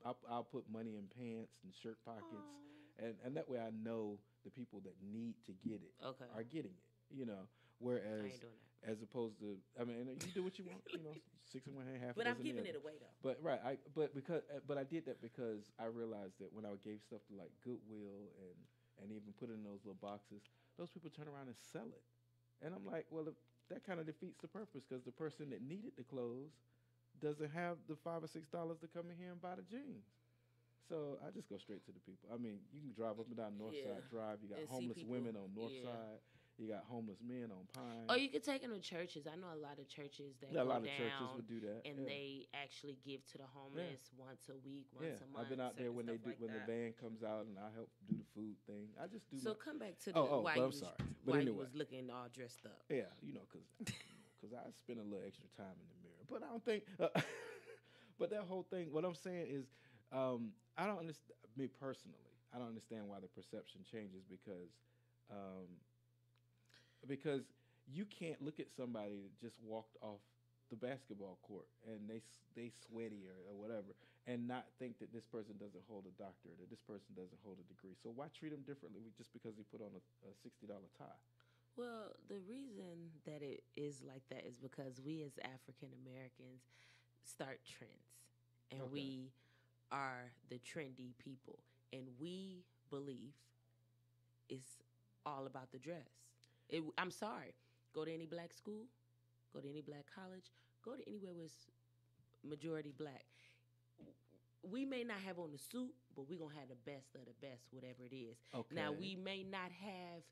I'll put money in pants and shirt pockets, and that way I know the people that need to get it Okay. are getting it. I Whereas ain't doing that. as opposed to, I mean, you do what you want. Six in one hand, half a But I'm dozen the giving other. it away though. But right, but I did that because I realized that when I gave stuff to like Goodwill and even put it in those little boxes, those people turn around and sell it, and I'm like, well, that kind of defeats the purpose because the person that needed the clothes doesn't have the $5 or $6 to come in here and buy the jeans. So I just go straight to the people. I mean, you can drive up and down North Yeah. Side Drive. You got And see homeless people. women on North Yeah. Side. You got homeless men on Pine. Or you could take them to churches. I know a lot of churches that Yeah, a go lot of churches down would do that. and Yeah. they actually give to the homeless once a week, Yeah, once a I've month, been out there certain when they stuff do like when the that. band comes out and I help do the food thing. I just do So my. come back to the Oh, why but you I'm was, sorry. But why you anyway, was looking all dressed up. yeah, cause I spend a little extra time in the mirror. But I don't think. But that whole thing, what I'm saying is, I don't understand. Me personally, I don't understand why the perception changes um, because you can't look at somebody that just walked off the basketball court and they sweaty or whatever and not think that this person doesn't hold a doctorate or this person doesn't hold a degree. So why treat them differently just because they put on a $60 tie? Well, the reason that it is like that is because we as African Americans start trends and Okay. we are the trendy people and we believe it's all about the dress. I'm sorry. Go to any black school, go to any black college, go to anywhere where it's majority black. We may not have on the suit, but we're going to have the best of the best, whatever it is. Okay. Now, we may not have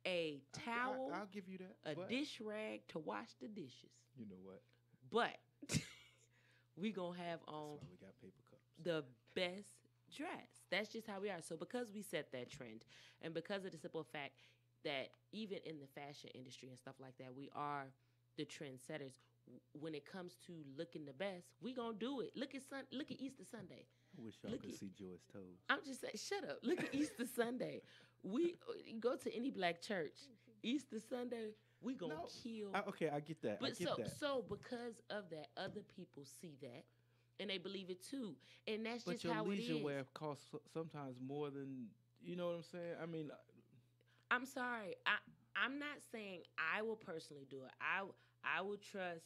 a I, towel, I'll give you that. a but dish rag to wash the dishes, You know what? but we going to have That's on why we got paper cups. the best dress. That's just how we are. So because we set that trend and because of the simple fact that even in the fashion industry and stuff like that, we are the trendsetters. When it comes to looking the best, we gonna do it. Look at Easter Sunday. I wish y'all Look could at- see Joy's toes. I'm just saying, shut up. Look at Easter Sunday. We go to any black church. Easter Sunday, we gonna No, kill. Okay, I get that. I But get that. so because of that, other people see that and they believe it too, and that's But just your how it leisure is. wear costs sometimes more than you know what I'm saying. I mean, I'm sorry. I'm not saying I will personally do it. I would trust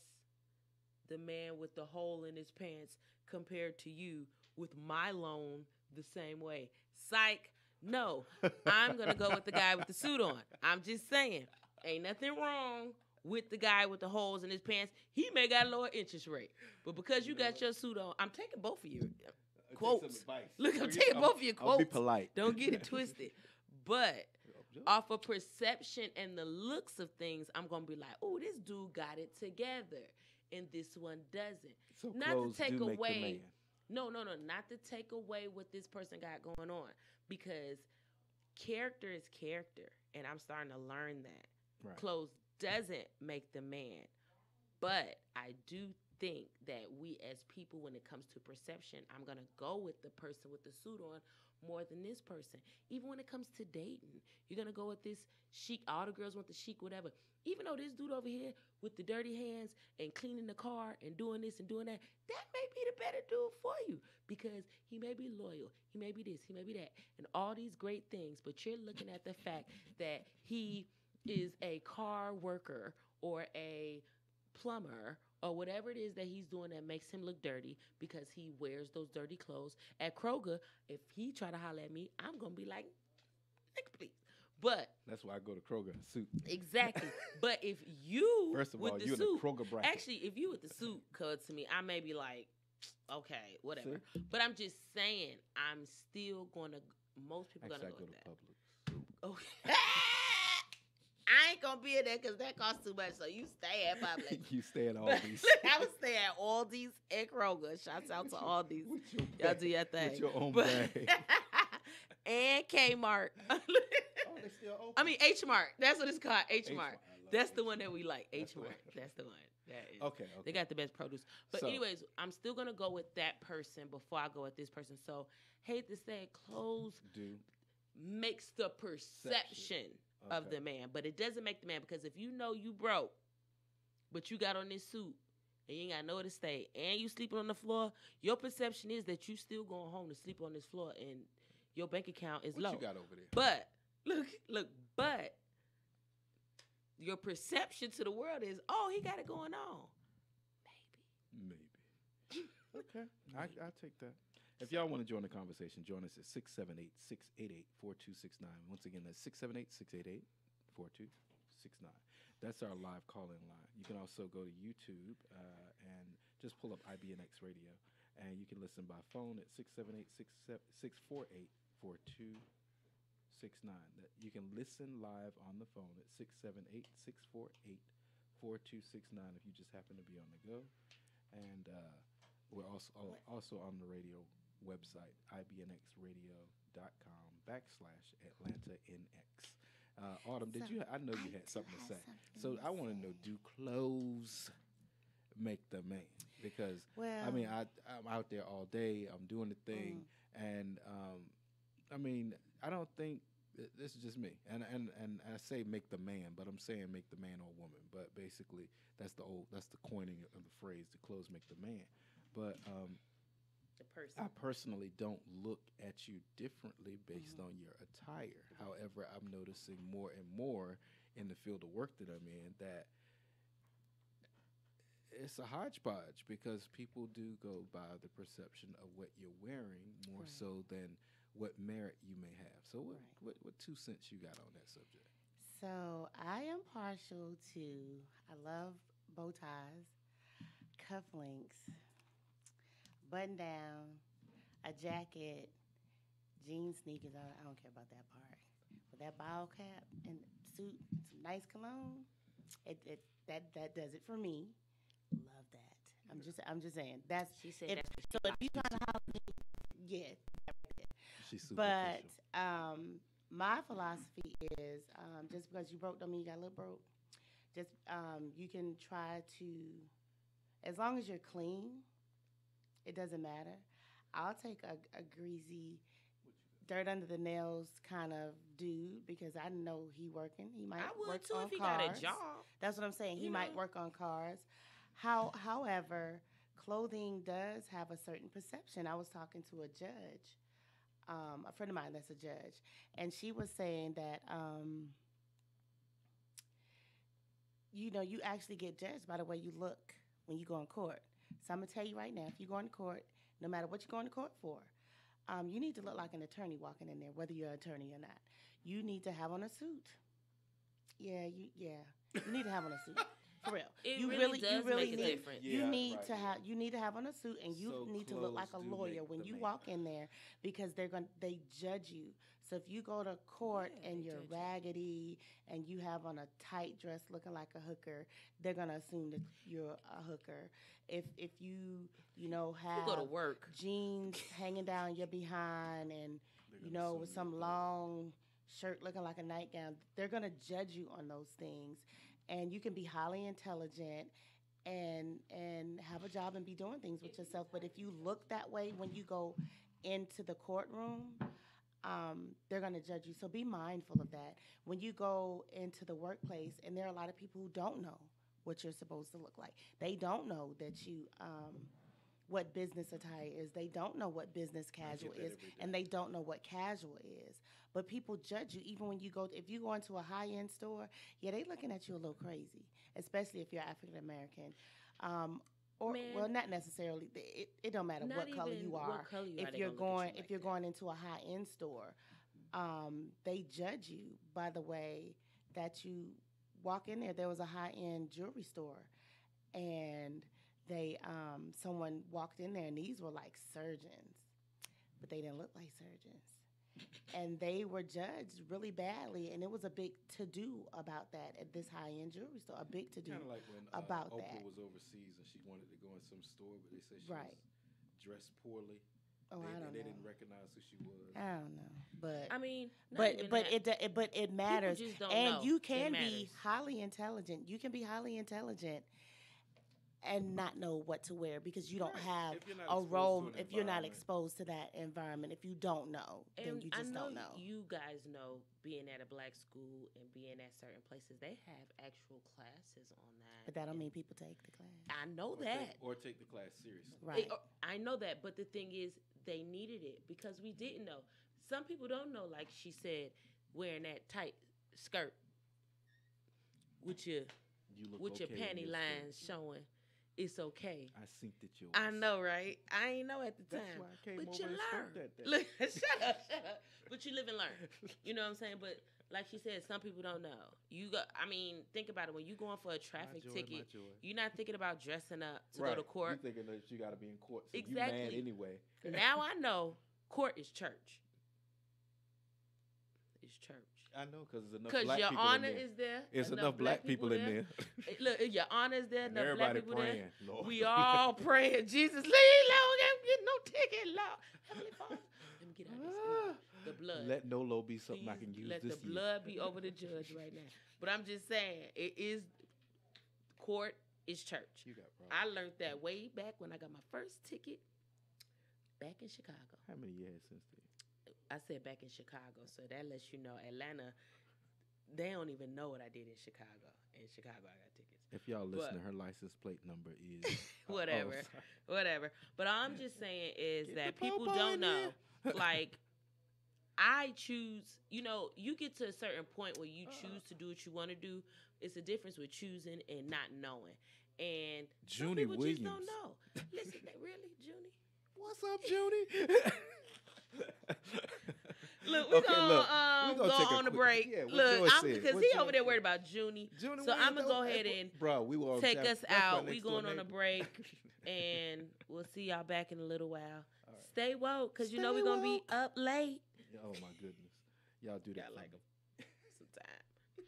the man with the hole in his pants compared to you with my loan the same way. Psych. No, I'm gonna go with the guy with the suit on. I'm just saying, ain't nothing wrong with the guy with the holes in his pants. He may got a lower interest rate, but because you got your suit on, I'm taking both of you quotes. Look, I'm taking both of your quotes. I'll be polite. Don't get it twisted. But off of perception and the looks of things, I'm gonna be like, oh, this dude got it together, and this one doesn't. So Not to clothes take do make the away. man. No, not to take away what this person got going on, because character is character, and I'm starting to learn that. Right. Clothes doesn't make the man, but I do think that we as people, when it comes to perception, I'm gonna go with the person with the suit on more than this person. Even when it comes to dating, you're gonna go with this chic. All the girls want the chic, whatever. Even though this dude over here with the dirty hands and cleaning the car and doing this and doing that, that may be the better dude for you because he may be loyal, he may be this, he may be that, and all these great things. But you're looking at the fact that he is a car worker or a plumber or whatever it is that he's doing that makes him look dirty because he wears those dirty clothes. At Kroger, if he try to holler at me, I'm going to be like, nigga, please. But That's why I go to Kroger in a suit. exactly. But if you First of with all, the you in suit, the Kroger bracket. actually, if you with the suit cut to me, I may be like, okay, whatever. See? But I'm just saying, I'm still going to, most people Actually, I going to go go to with that. Publix. Okay. I ain't gonna be in there because that costs too much. So you stay at Publix. You stay at But Aldi's. look, I would stay at Aldi's and Kroger. Shouts out to Aldi's. Y'all do your thing. With your own But- bag. and Kmart. Oh, they still open. I mean H Mart. That's what it's called. H H-Mart. Mart. I love That's the H-Mart. one that we like. That's H the Mart. one. That's the one. That is. Okay. They got the best produce. But So- anyways, I'm still gonna go with that person before I go with this person. So hate to say it, clothes Do makes the perception of Okay. the man, but it doesn't make the man, because if you know you broke, but you got on this suit, and you ain't got nowhere to stay, and you sleeping on the floor, your perception is that you still going home to sleep on this floor, and your bank account is What low. you got over there? But but your perception to the world is, oh, he got it going on. Maybe. Okay. I'll take that. If y'all want to join the conversation, join us at 678-688-4269. Once again, that's 678-688-4269. That's our live call-in line. You can also go to YouTube and just pull up IBNX Radio, and you can listen by phone at 678-648-4269. You can listen live on the phone at 678-648-4269 if you just happen to be on the go. And we're also on the radio website, ibnxradio.com/AtlantaNX. Autumn, I know you had something to say. So I want to know, do clothes make the man? Because, Well, I mean, I'm out there all day. I'm doing the thing. And, I mean, I don't think, this is just me. And I say make the man, but I'm saying make the man or woman. But basically, that's the coining of the phrase, the clothes make the man. But The person. I personally don't look at you differently based on your attire. However, I'm noticing more and more in the field of work that I'm in that it's a hodgepodge because people do go by the perception of what you're wearing more Right. so than what merit you may have. So what, Right. what 2 cents you got on that subject? So I am partial to, I love bow ties, cufflinks, button down, a jacket, jean sneakers. I don't care about that part. But that ball cap and suit, some nice cologne, that does it for me. Love that. I'm just saying. That's She said if, that's what she so if likes. you trying to holler at me, yeah. She's But superficial. my philosophy is just because you broke don't mean you got a little broke. Just you can try to, as long as you're clean, it doesn't matter. I'll take a greasy, dirt under the nails kind of dude because I know he working. He might I would work too on if he cars. got a job. That's what I'm saying. He You might know. work on cars. However, clothing does have a certain perception. I was talking to a judge, a friend of mine that's a judge, and she was saying that you actually get judged by the way you look when you go in court. So I'm gonna tell you right now, if you go in court, no matter what you're going to court for, you need to look like an attorney walking in there, whether you're an attorney or not. You need to have on a suit. You need to have on a suit. For real. It you really does you really make a need, difference. You Yeah, need right, to yeah. you need to have on a suit, and you So need to look like a clothes do lawyer make when the you man. walk in there because they judge you. So if you go to court Yeah, and they you're judge you. raggedy and you have on a tight dress looking like a hooker, they're gonna assume that you're a hooker. If you have You go to work. jeans hanging down your behind and They're gonna assume with you're some a thug. long shirt looking like a nightgown, they're gonna judge you on those things. And you can be highly intelligent and have a job and be doing things with yourself. But if you look that way when you go into the courtroom, they're going to judge you. So be mindful of that. When you go into the workplace, and there are a lot of people who don't know what you're supposed to look like. They don't know that you what business attire is. They don't know what business casual that is, every day. and they don't know what casual is. But people judge you even when you go. If you go into a high-end store, yeah, they looking at you a little crazy, especially if you're African American. Or Man. well, not necessarily. It don't matter Not what color even you are. what color you are, If they you're gonna look at going, you like if you're that. going into a high-end store, they judge you by the way that you walk in there. There was a high-end jewelry store, and they someone walked in there, and these were like surgeons, but they didn't look like surgeons. And they were judged really badly, and it was a big to-do about that at this high-end jewelry store, a big to-do. Kind of like when about Oprah that. was overseas and she wanted to go in some store, but they said she Right. was dressed poorly. Oh, they, I don't they know. didn't recognize who she was. I don't know, but I mean, not but even but that. it matters, just don't and know. you It can be matters. highly intelligent. You can be highly intelligent and not know what to wear because you don't have If you're not a exposed role. to an If you're not environment. exposed to that environment, if you don't know, then And you I just know don't know. you guys know being at a black school and being at certain places, they have actual classes on that. But that don't And mean people take the class. I know Or that. take the class seriously. Right. I know that, but the thing is, they needed it because we didn't know. Some people don't know, like she said, wearing that tight skirt with your You look with your okay in panty your lines skirt. showing. It's okay. I synced it yours. I know, right? I ain't know at the That's time. why I came But over you and spoke learn. that day. Look, shut up. But you live and learn. You know what I'm saying? But like she said, some people don't know. I mean, think about it. When you going for a traffic My joy, ticket, my joy. you're not thinking about dressing up to Right. go to court. You thinking that you got to be in court, so Exactly. you mad anyway. Now I know court is church. It's church. I know because there's enough Because black your people honor in there. is there. It's enough black people in there. Look, your honor is there. And Enough black everybody people praying. there. Lord. We all praying. Jesus, leave Lord. I'm getting no ticket, Lord. Heavenly Father. Let me get out of this. The blood. Let Nolo be something I Please can use let this the year. blood be over the judge right now. But I'm just saying, it is court is church. You got I problems. learned that way back when I got my first ticket back in Chicago. How many years since then? I said back in Chicago, so that lets you know Atlanta, they don't even know what I did in Chicago. In Chicago, I got tickets. If y'all listening, her license plate number is Whatever. oh, sorry. Whatever. But all I'm just saying is Get that the people popo don't in know. there. Like, I choose, you get to a certain point where you choose to do what you want to do. It's a difference with choosing and not knowing. And some Junie people Williams. just don't know. Listen, really, Junie? What's up, Junie? Look, we're Okay, gonna, look, we go gonna take a on the quick- break. yeah, what Look, Joy said, because what he Joy over there said. worried about Junie. Junie So I'm Williams, gonna go ahead and bro, we will take us that's my out. We next door going on a neighbor. break, and we'll see y'all back in a little while. All right. Stay woke, because Stay we're gonna be woke. up late. Oh my goodness, y'all do that. Got for like me. some time.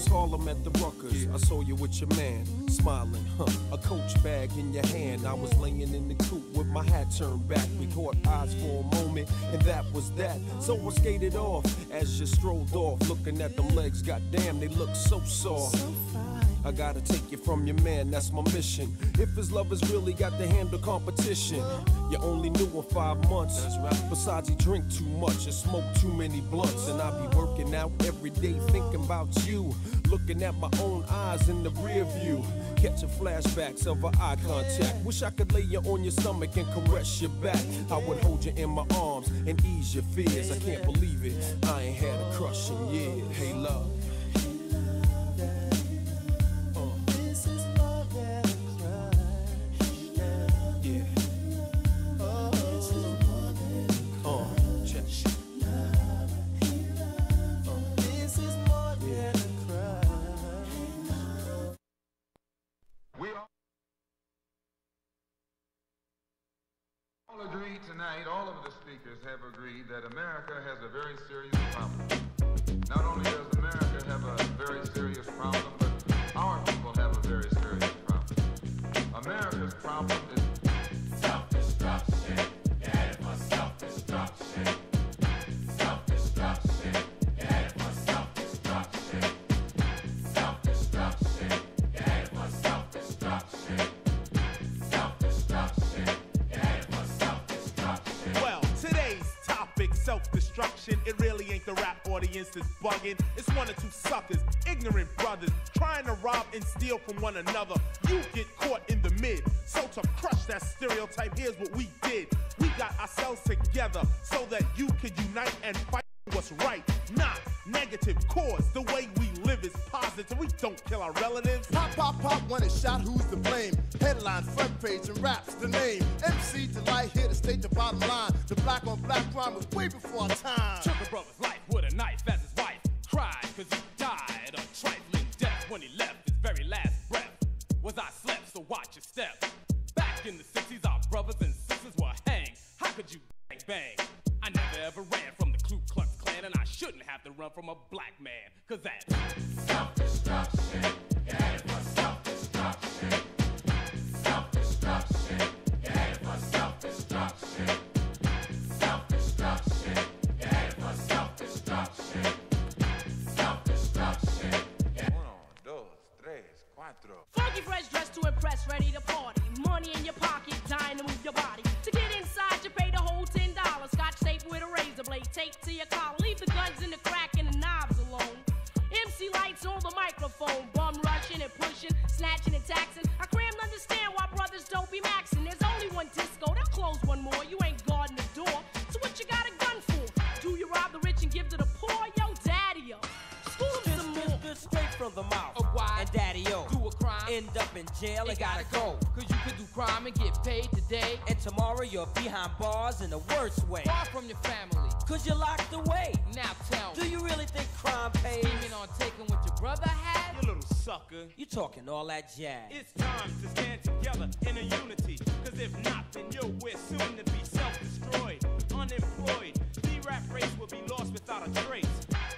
was Harlem at the Ruckers. I saw you with your man, smiling, a Coach bag in your hand. I was laying in the coupe with my hat turned back. We caught eyes for a moment, and that was that. So I skated off as you strolled off, looking at them legs. Goddamn, they look so soft. I gotta take you from your man, that's my mission. If his lovers really got to handle competition, you only knew him 5 months. Besides, he drink too much and smoke too many blunts. And I be working out every day thinking about you, looking at my own eyes in the rear view, catching flashbacks of our eye contact. Wish I could lay you on your stomach and caress your back. I would hold you in my arms and ease your fears. I can't believe it, I ain't had a crush in years. Hey love, agreed tonight, all of the speakers have agreed that America has a very serious problem. Not only does America have a very serious problem, but our people have a very serious problem. America's problem is self-destruction. You're headed for self-destruction. Self-destruction. You're headed for self-destruction. Self-destruction. You're headed for self-destruction. Self-destruction. Well, today's topic, self-destruction. It really ain't the rap audience that's bugging. It's one or two suckers, ignorant brothers, trying to rob and steal from one another. You get caught in the mid. So to crush that stereotype, here's what we did. We got ourselves together so that you could unite and fight what's right, not negative. Cause the way we live is positive. We don't kill our relatives. Pop, pop, pop, when it's shot, who's to blame? Headlines, front page, and raps the name. MC Delight here to state the bottom line. The black on black crime was way before our time. Took a brother's life with a knife as his wife. Cried cause he died a trifling death. When he left his very last breath was I slept, so watch your step. Back in the 60s, our brothers and sisters were hanged. How could you bang bang? I never ever ran from the Ku Klux Klan, and I shouldn't have to run from a black man, cause that's self-destruction. You're headed for self-destruction. Self-destruction. You're headed for self-destruction. Self-destruction. You're headed for self-destruction. Self-destruction. Uno, dos, tres, cuatro. Funky fresh dressed to impress, ready to party. Money in your pocket, dying to move your body. To get inside, you pay the whole $10. Scotch tape with a razor blade taped to your collar. Leave the guns in the crack and the knobs alone. MC lights on the microphone, bum rushing and pushing, snatching and taxing. I crammed to understand why brothers don't be maxing. There's only one disco, they'll close one more. You ain't guarding the door, so what you got a gun for? Do you rob the rich and give to the poor? Yo, daddy-o, school them some more. This straight from the mouth. Why? And daddy-o, Do a crime, end up in jail and gotta go. Cause you could do crime and get paid today. And tomorrow you're behind bars in the worst way. Far from your family, Cause you're locked away. now tell Do me. you really think crime pays? Scheming on taking what your brother had? You little sucker. You talking all that jazz. It's time to stand together in a unity. Cause if not, then we're soon to be self-destroyed, unemployed. The rap race will be lost without a trace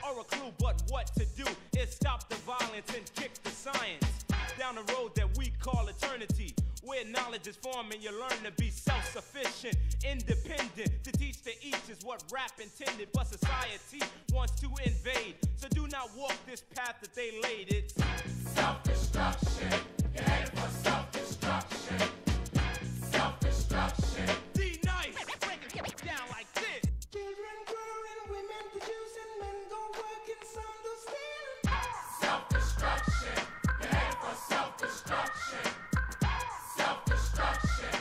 or a clue. But what to do is stop the violence and kick the science down the road that we call eternity, where knowledge is formed and you learn to be self-sufficient, independent. To teach to each is what rap intended, but society wants to invade. So do not walk this path that they laid. It's Self-destruction. You're headed for self-destruction. Self-destruction. D-Nice, break it down like this. Children growing, women producing, men go working, some do stealing. Self-destruction. You're headed for self-destruction. Self-destruction.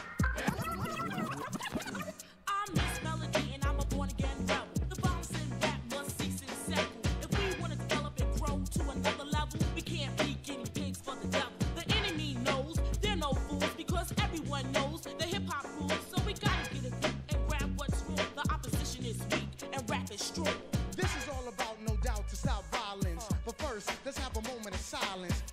I'm Miss Melody and I'm a born-again rebel. The violence in rap must cease and settle. If we want to develop and grow to another level, we can't be guinea pigs for the devil. The enemy knows they're no fools because everyone knows the hip-hop rules. So we gotta get a grip and grab what's real. The opposition is weak and rap is strong. This is all about, no doubt, to stop violence. But first, let's have a moment of silence.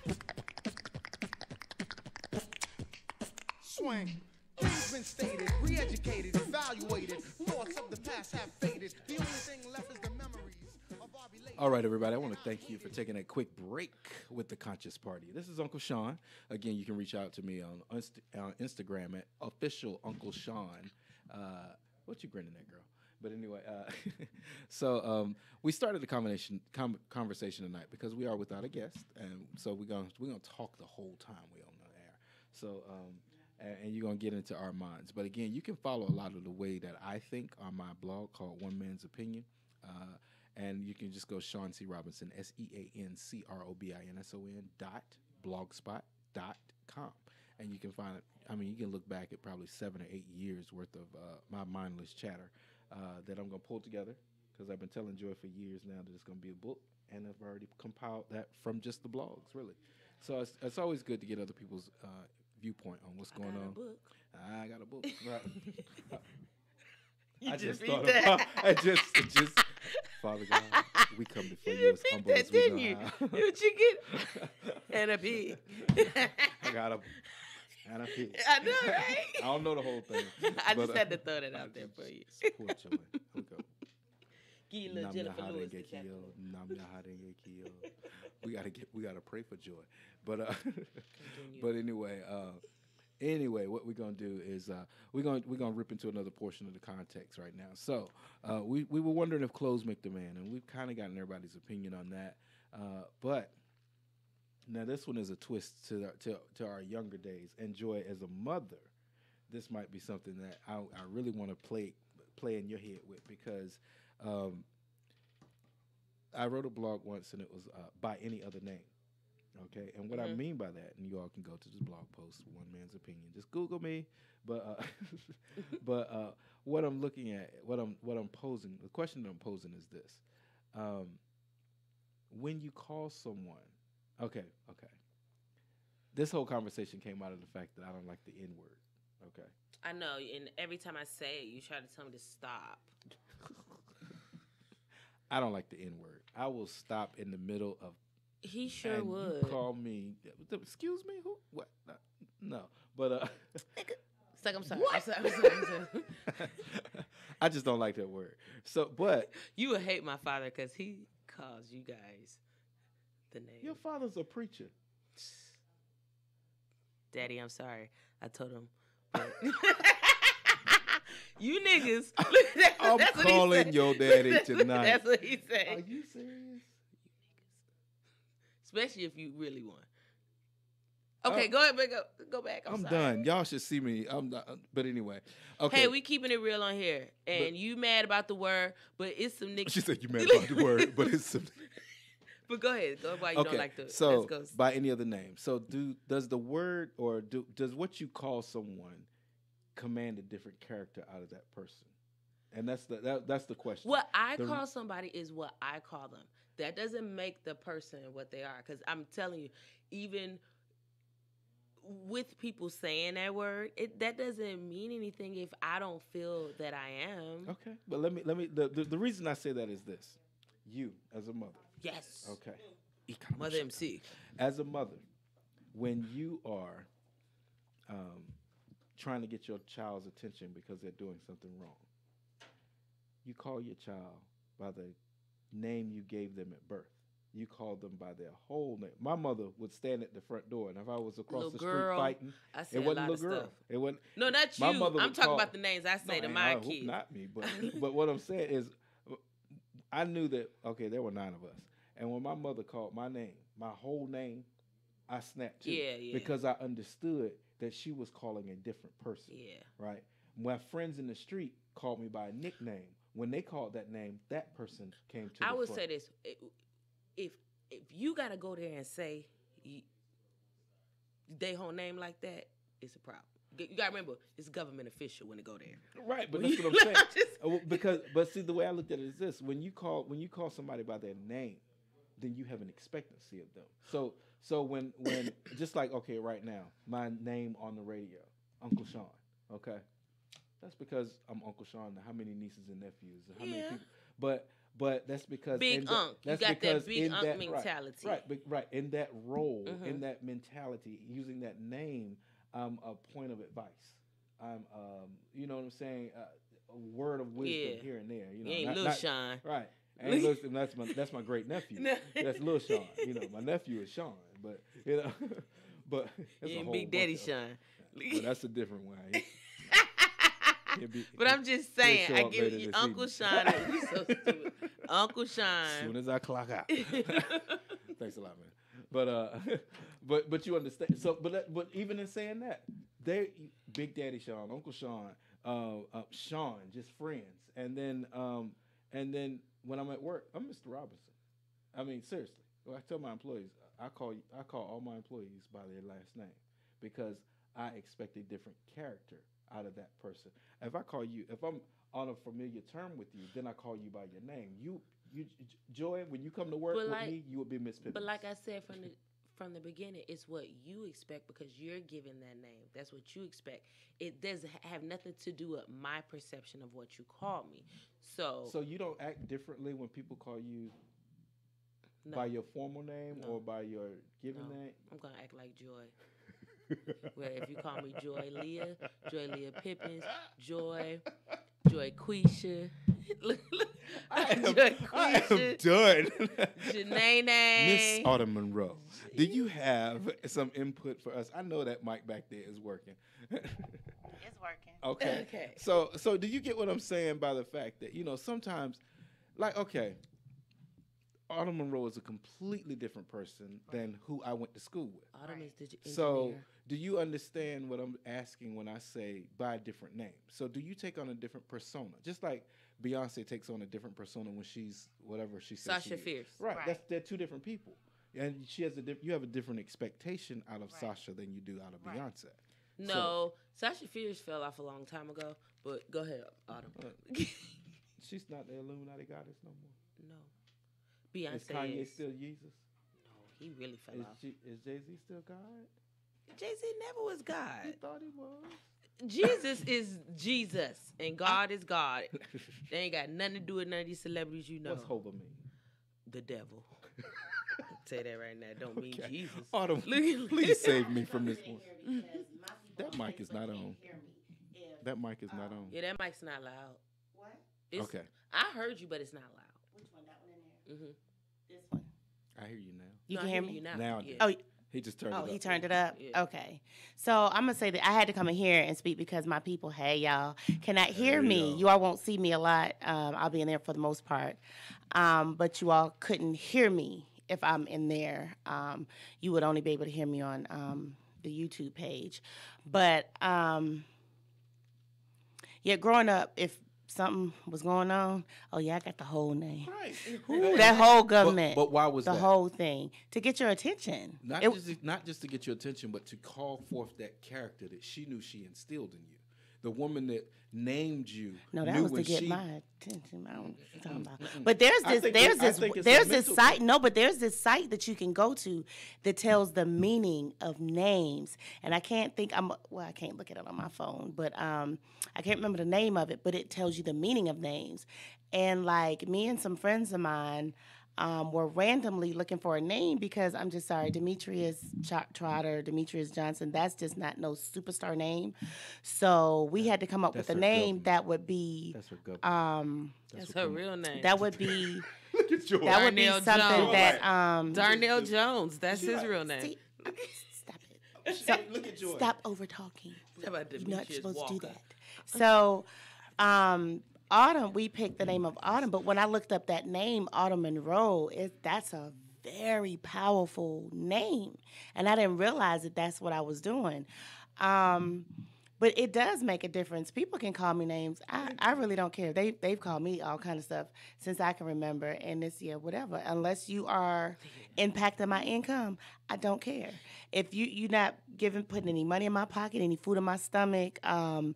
Swing. Things been stated, re-educated, evaluated. Thoughts of the past have faded. The only thing left is the memories of our relations. All right, everybody. I want to thank you for taking a quick break with the Conscious Party. This is Uncle Sean. Again, you can reach out to me on Instagram at official Uncle Sean. What you grinning at, girl? But anyway, we started the conversation tonight because we are without a guest, and so we're gonna talk the whole time we on the air. So and you're gonna get into our minds. But again, you can follow a lot of the way that I think on my blog called One Man's Opinion. And you can just go Sean C. Robinson, SeanCRobinson.blogspot.com. And you can find it. I mean, you can look back at probably 7 or 8 years worth of my mindless chatter that I'm going to pull together because I've been telling Joy for years now that it's going to be a book. And I've already compiled that from just the blogs, really. So it's always good to get other people's viewpoint on what's going on. I got a book. Right. You I just thought read that. I just Father God, we come before you as humble as we didn't know you? how. Did you get and a pig? I got a and a pig. I know, right? I don't know the whole thing. I just had to throw that out there for you. Support Joy. Okay. Give you a little Jennifer Lewis. We gotta pray for Joy. But but anyway, what we're gonna do is we're gonna rip into another portion of the context right now. So we were wondering if clothes make the man, and we've kind of gotten everybody's opinion on that. But now this one is a twist to our younger days. And Joy, as a mother, this might be something that I really want to play in your head with because I wrote a blog once, and it was by any other name. Okay, and what I mean by that, and you all can go to this blog post, One Man's Opinion. Just Google me, but what I'm looking at, what I'm posing, the question that I'm posing is this: when you call someone, okay, this whole conversation came out of the fact that I don't like the N word. Okay, I know, and every time I say it, you try to tell me to stop. I don't like the N word. I will stop in the middle of. He sure and would. You call me. Excuse me? Who? What? No. But it's like I'm sorry. What? I'm sorry. I just don't like that word. So, but you would hate my father because he calls you guys the name. Your father's a preacher. Daddy, I'm sorry. I told him. You niggas. I'm calling your daddy tonight. That's what he said. Are you serious? Especially if you really want. Okay, go ahead, go back. I'm sorry. Done. Y'all should see me. I'm not, but anyway. Okay. Hey, we keeping it real on here, and you mad about the word, but it's some niggas. She said you mad about the word, but it's some. But go ahead. Go why you don't like the. So by any other name. So does the word or does what you call someone command a different character out of that person? And that's the question. What I call somebody is what I call them. That doesn't make the person what they are. Because I'm telling you, even with people saying that word, that doesn't mean anything if I don't feel that I am. Okay, but let me. The reason I say that is this: you as a mother. Yes. Okay. Mother MC. As a mother, when you are trying to get your child's attention because they're doing something wrong, you call your child by the name you gave them at birth. You call them by their whole name. My mother would stand at the front door, and if I was across little the girl, street fighting, it wasn't little girl. Stuff. It wasn't. No, not you. I'm talking about the names I say to my kids. Not me, but what I'm saying is, I knew that there were 9 of us, and when my mother called my name, my whole name, I snapped too. Yeah. Because I understood that she was calling a different person. Yeah. Right. My friends in the street called me by a nickname. When they called that name, that person came to. I would say this: if you gotta go there and say they whole name like that, it's a problem. You gotta remember, it's a government official when they go there. Right, but that's what I'm saying. But see, the way I looked at it is this: when you call somebody by their name, then you have an expectancy of them. So when just like right now, my name on the radio, Uncle Sean. Okay. That's because I'm Uncle Sean. How many nieces and nephews? How many people? But that's because big Unc. You got that big Unc mentality. Right. In that role, in that mentality, using that name, a point of advice. You know what I'm saying? A word of wisdom here and there. You know, ain't Lil Sean. Right. And listen, that's my great nephew. That's Lil Sean. You know, my nephew is Sean, but you know, but that's You a ain't whole Big Daddy bunch of- Sean. But that's a different one. But I'm just saying, show I up give later you this Uncle evening. Sean. You so stupid. Uncle As soon Sean. as I clock out. Thanks a lot, man. But you understand. So, but even in saying that, Big Daddy Sean, Uncle Sean, Sean, just friends, and then when I'm at work, I'm Mr. Robinson. I mean, seriously. Well, I tell my employees, I call all my employees by their last name because I expect a different character out of that person. If I'm on a familiar term with you, then I call you by your name. You Joy, when you come to work with me, you would be Miss Pippins. But like I said from the beginning, it's what you expect because you're given that name. That's what you expect. It doesn't have nothing to do with my perception of what you call me. So you don't act differently when people call you no, by your formal name No. or by your given no, name? I'm gonna act like Joy. Where if you call me Joy Leah Pippins, Joy Quisha, I am Quisha, done. Janae, Miss Autumn Monroe, do you have some input for us? I know that mic back there is working. It's working. Okay. Okay. So do you get what I'm saying by the fact that, sometimes, like, okay, Autumn Monroe is a completely different person than who I went to school with. Autumn is the engineer. So do you understand what I'm asking when I say by a different name? So do you take on a different persona? Just like Beyonce takes on a different persona when she's whatever she says Sasha she is. Fierce. Right. Right. They're two different people. And she has you have a different expectation out of Right. Sasha than you do out of Right. Beyonce. No, Sasha Fierce fell off a long time ago. But go ahead, Autumn. She's not the Illuminati goddess no more. No, Is Beyonce Kanye is. still Jesus? No, he really fell off. Is Jay-Z still God? Jay-Z never was I God. thought he was. Jesus is Jesus, and God is God. They ain't got nothing to do with none of these celebrities you know. What's Hova mean? The devil. Say that right now. Don't mean Okay. Jesus. Autumn, Look- please save me from this one. That mic is not on. That mic is not on. Yeah, that mic's not loud. What? It's, Okay, I heard you, but it's not loud. Which one? That one in there? Mm-hmm. This one. I hear you now. You No, can I hear hear me? you now. Now I yeah. do. Oh, He just turned it up. he turned it up? Yeah. Okay. So I'm going to say that I had to come in here and speak because my people, hey, y'all, cannot hear Hey, me. y'all. You all won't see me a lot. I'll be in there for the most part. But you all couldn't hear me if I'm in there. You would only be able to hear me on the YouTube page. But, yeah, growing up, if something was going on, oh, yeah, I got the whole name. Right. Ooh, that whole government. But why was the that? whole thing to get your attention. Not just to get your attention, but to call forth that character that she knew she instilled in you. The woman that named you. No, that knew was to when get she, my attention. I don't know what you're talking about. But there's I this, think there's it- I this, think it's there's a this mental site. No, but there's this site that you can go to that tells the meaning of names. And I can't think. I can't look at it on my phone, but I can't remember the name of it. But it tells you the meaning of names. And like me and some friends of mine were randomly looking for a name because I'm just sorry, Demetrius Trotter, Demetrius Johnson, that's just not no superstar name. So we had to come up That's with a her name government. that would be That's her government. That's her real name. that would be Look at George. that would be Darnell something Jones. that Darnell Jones. That's his like- real name. see, stop it. Look at George. Stop over talking. How about You're not Demetrius supposed to do Walker? that. So, Autumn, we picked the name of Autumn, but when I looked up that name, Autumn Monroe, that's a very powerful name. And I didn't realize that that's what I was doing. But it does make a difference. People can call me names. I really don't care. They've called me all kind of stuff since I can remember. And it's, yeah, whatever. Unless you are impacting my income, I don't care. If you're not putting any money in my pocket, any food in my stomach, a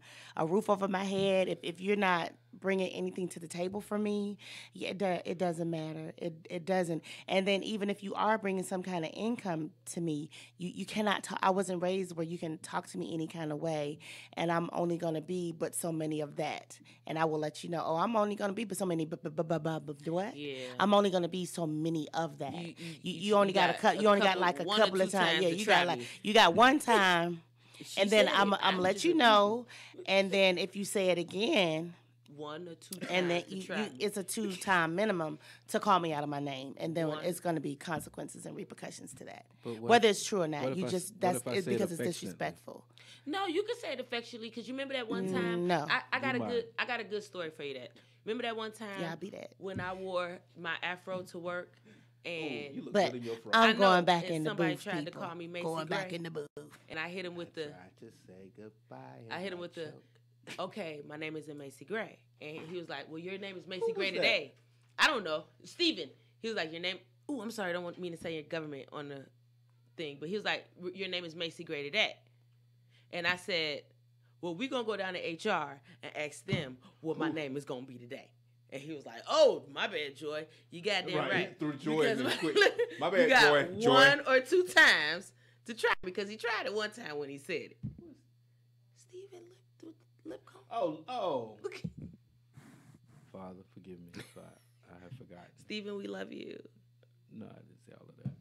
roof over my head, if you're not bringing anything to the table for me, yeah, it doesn't matter. It doesn't. And then even if you are bringing some kind of income to me, you cannot talk. I wasn't raised where you can talk to me any kind of way, and I'm only going to be but so many of that. And I will let you know, I'm only going to be but so many, what? Yeah. I'm only going to be so many of that. You only got a got you only got couple- like a one or couple of two times. times Yeah, to you try got like me. you got one time. She And then said I'm it. gonna let just you repeating. know, and then if you say it again, 1 or 2 times And then to try me. it's a 2-time minimum to call me out of my name, and then One. it's going to be consequences and repercussions to that. But Whether it's true or not, what you if I just what that's if I it's say it because it's affectionately? disrespectful. No, you can say it affectionately because you remember that one time. No. I got You a might. I got a good story for you. That remember that one time. Yeah, I'll be that. When I wore my afro to work, and You look But good in your fro. I'm I know, going back and in the somebody booth. tried to people. call me Macy going back Gray. in the booth. and I hit him with the. Try to say goodbye. I hit him with the. Okay, my name is Macy Gray, and he was like, "Well, your name is Macy Who Gray was that? today." I don't know, Steven. He was like, "Your name." Ooh, I'm sorry, I don't want me to say your government on the thing, but he was like, "Your name is Macy Gray today," and I said, "Well, we gonna go down to HR and ask them what my name is gonna be today." And he was like, "Oh, my bad, Joy. You goddamn right." He threw Joy in Because there quick. My you bad, got Joy. one or 2 times to try because he tried it one time when he said it. Steven lip comb. Oh. Father, forgive me if I have forgotten. Steven, we love you. No, I didn't say all of that.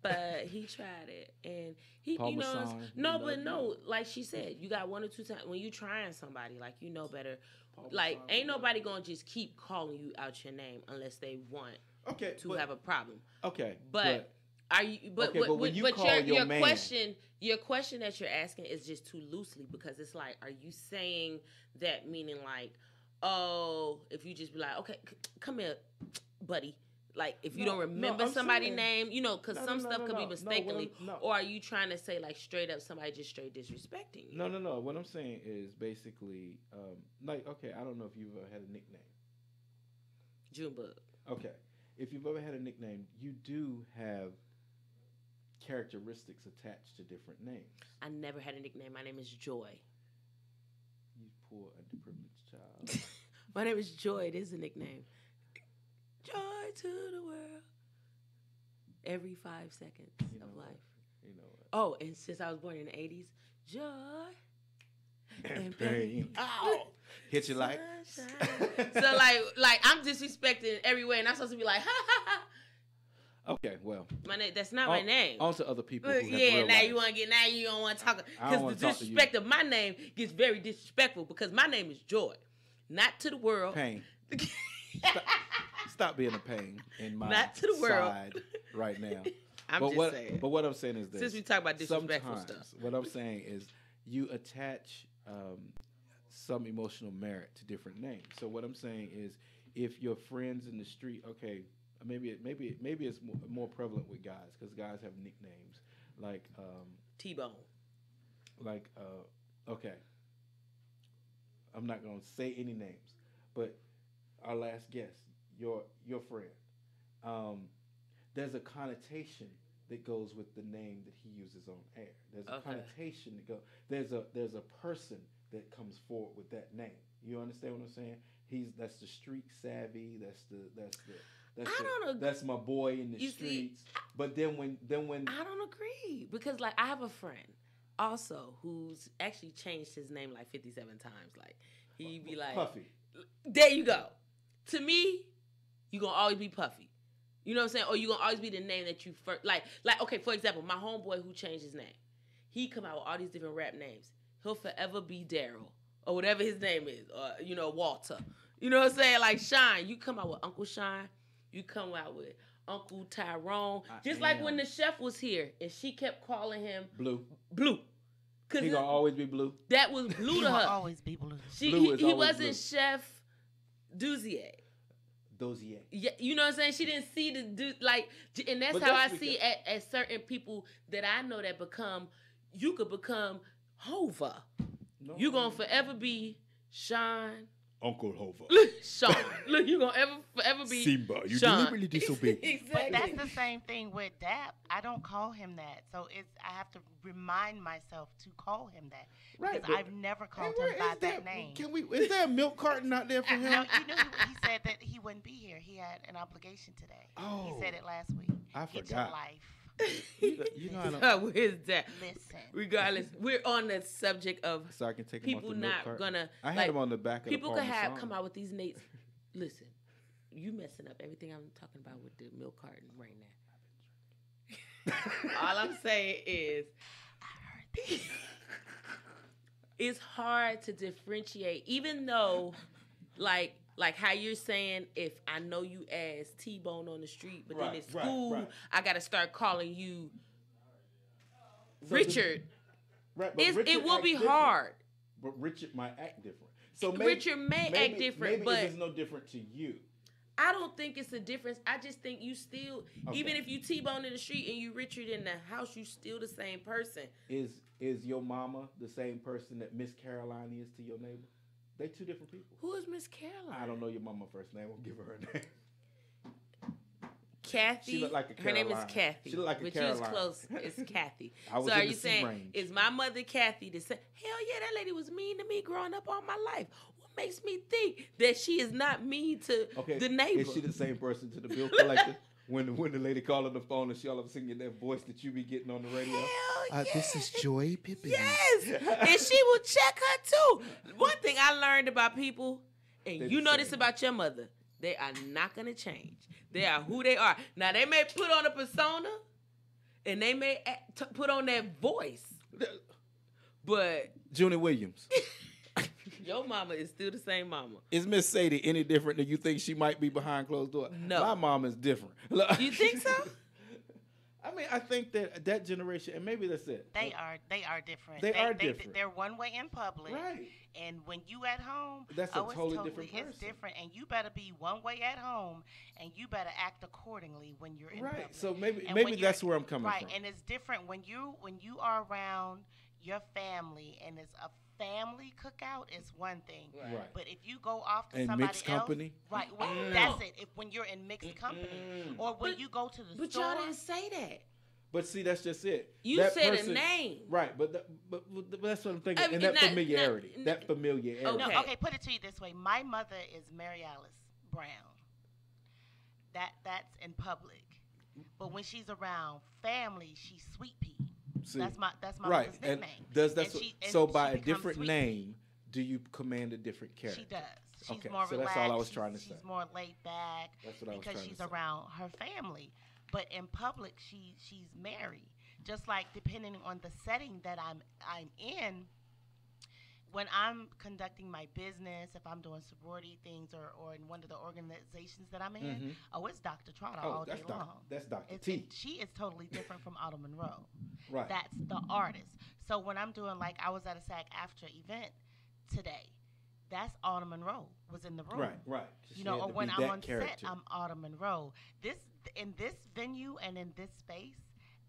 But he tried it, and he, Paul you know, Masson, no, we but love no, you. like she said, you got 1 or 2 times when you trying somebody, like you know better. Paul Like Masson, ain't we love nobody gonna just keep calling you out your name unless they want Okay, to have a problem. Okay, But are you? But Okay, but when you call your your man- question that you're asking is just too loosely because it's like, are you saying that meaning like, oh, if you just be like, okay, come here, buddy. Like if you No, don't no, remember I'm somebody's saying- name, you know, because No, some no, stuff no, could no, be no, mistakenly, no. or are you trying to say like straight up somebody just straight disrespecting you? No. What I'm saying is basically, like, okay, I don't know if you've ever had a nickname. Junebug. Okay, if you've ever had a nickname, you do have characteristics attached to different names. I never had a nickname. My name is Joy. You poor underprivileged child. My name is Joy. It is a nickname. Joy to the world. Every 5 seconds You know of what? life. You know what? Oh, and since I was born in the 80s, joy and pain. Ow! Hit you like. Sunshine. So like I'm disrespecting every way, and I'm supposed to be like, ha ha ha. Okay, well. My name. That's not my name. On to other people. Who have Yeah, real now lives. you want to get. Now you don't want to talk I don't because wanna the talk to you. disrespect of my name gets very disrespectful because my name is Joy, not to the world. Pain. Stop being a pain in my Not to the world. side right now. I'm but just what, saying. But what I'm saying is this. Since we talk about disrespectful Sometimes, stuff. what I'm saying is you attach some emotional merit to different names. So what I'm saying is if your friends in the street, okay, maybe it's more prevalent with guys because guys have nicknames like T-Bone. like okay, I'm not gonna say any names, but our last guest, your friend, there's a connotation that goes with the name that he uses on air. There's a connotation that there's a person that comes forward with that name. You understand what I'm saying? That's the street savvy. That's my boy in the streets. But then when I don't agree because like I have a friend also who's actually changed his name like 57 times. Like he'd be like Puffy. There you go. To me, you gonna always be Puffy. You know what I'm saying? Or you gonna always be the name that you first like okay, for example, my homeboy who changed his name. He come out with all these different rap names. He'll forever be Daryl or whatever his name is, or Walter. You know what I'm saying? Like Shine, you come out with Uncle Shine. You come out with Uncle Tyrone. Just like when the chef was here and she kept calling him Blue. Cause He gonna always be Blue. that was Blue to her. Always be blue. Blue is He always wasn't Blue. Chef Douzier. Dozier. Yeah, you know what I'm saying? She didn't see the dude like, and that's But how that's I see at certain people that I know that you could become Hova. No, You gonna forever be Sean. Uncle Hova. Sean. Look, you gonna forever be Simba. You Sean. deliberately disobeyed. But Exactly. that's the same thing with Dap. I don't call him that, so I have to remind myself to call him that Right, because but- I've never And called where him by is that name. Is there a milk carton out there for him? No, you know he said that he wouldn't be here. He had an obligation today. Oh. He said it last week. I Get your forgot. life. You know I don't. Where's that? Listen. Regardless, we're on the subject of So I can take him off people the milk not carton. gonna. I had like, him on the back of people the could have Parmesan. come out with these names. Listen, you messing up everything I'm talking about with the milk carton right now. All I'm saying is, it's hard to differentiate, even though Like how you're saying, if I know you as T-Bone on the street, but then Right, at school, right. I got to start calling you So Richard. Right, but Richard It will acts be different. hard. But Richard might act different. So Richard may act different, maybe but it's no different to you. I don't think it's a difference. I just think you still, Okay. even if you T-Bone in the street and you Richard in the house, you still the same person. Is your mama the same person that Miss Caroline is to your neighbor? They two different people. Who is Miss Caroline? I don't know your mama first name. I'll give her name. Kathy. She looked like a Her name is Caroline. Kathy. She looked like a but Caroline. you was close. It's Kathy. I was so in are the you C saying range. is my mother Kathy the same? Hell yeah, that lady was mean to me growing up all my life. What makes me think that she is not mean to the neighbor? Is she the same person to the bill collector? When the lady called on the phone and she all of a sudden get that voice that you be getting on the radio? Hell yeah. This is Joy Pippin. Yes, and she will check her too. One thing I learned about people, and They're you the know same. this about your mother, they are not gonna change. They are who they are. Now they may put on a persona, and they may put on that voice, but Junie Williams. your mama is still the same mama. Is Miss Sadie any different than you think she might be behind closed doors? No. My mom is different. You think so? I mean, I think that generation, and maybe that's it. They are different. They are different. They're one way in public, Right. And when you at home, That's a it's totally different person. It's different, and you better be one way at home, and you better act accordingly when you're in Right. public. So maybe And maybe when that's you're- where I'm coming right, from. and it's different when you are around your family, and it's a family cookout. It's one thing, Right. but if you go off to And somebody mixed else, company? right? Well, that's it. If when you're in mixed company, or when But- you go to the But store, y'all didn't say that. But see, that's just it. You That said person- a name. Right, but that's what I'm thinking. I mean, and that not- familiarity. not- that familiarity. Okay. Okay, put it to you this way. My mother is Mary Alice Brown. That's in public. But when she's around family, she's Sweet Pea. See, That's my right. mother's And nickname. does that And she- and so she by a becomes different Sweet name, do you command a different character? She does. She's Okay, more so relaxed. that's all I was trying to say. She's more laid back That's what I was because trying to she's say. around her family. But in public, she's Mary. Just like depending on the setting that I'm in, when I'm conducting my business, if I'm doing sorority things or in one of the organizations that I'm in, it's Dr. Trotter all day long. That's Dr. It's- T. She is totally different from Autumn Monroe. Right. That's the artist. So when I'm doing, like, I was at a SAG-AFTRA event today. That's Autumn Monroe was in the room. Right. You She know, had or to when be I'm that on character. set, I'm Autumn Monroe. In this venue and in this space,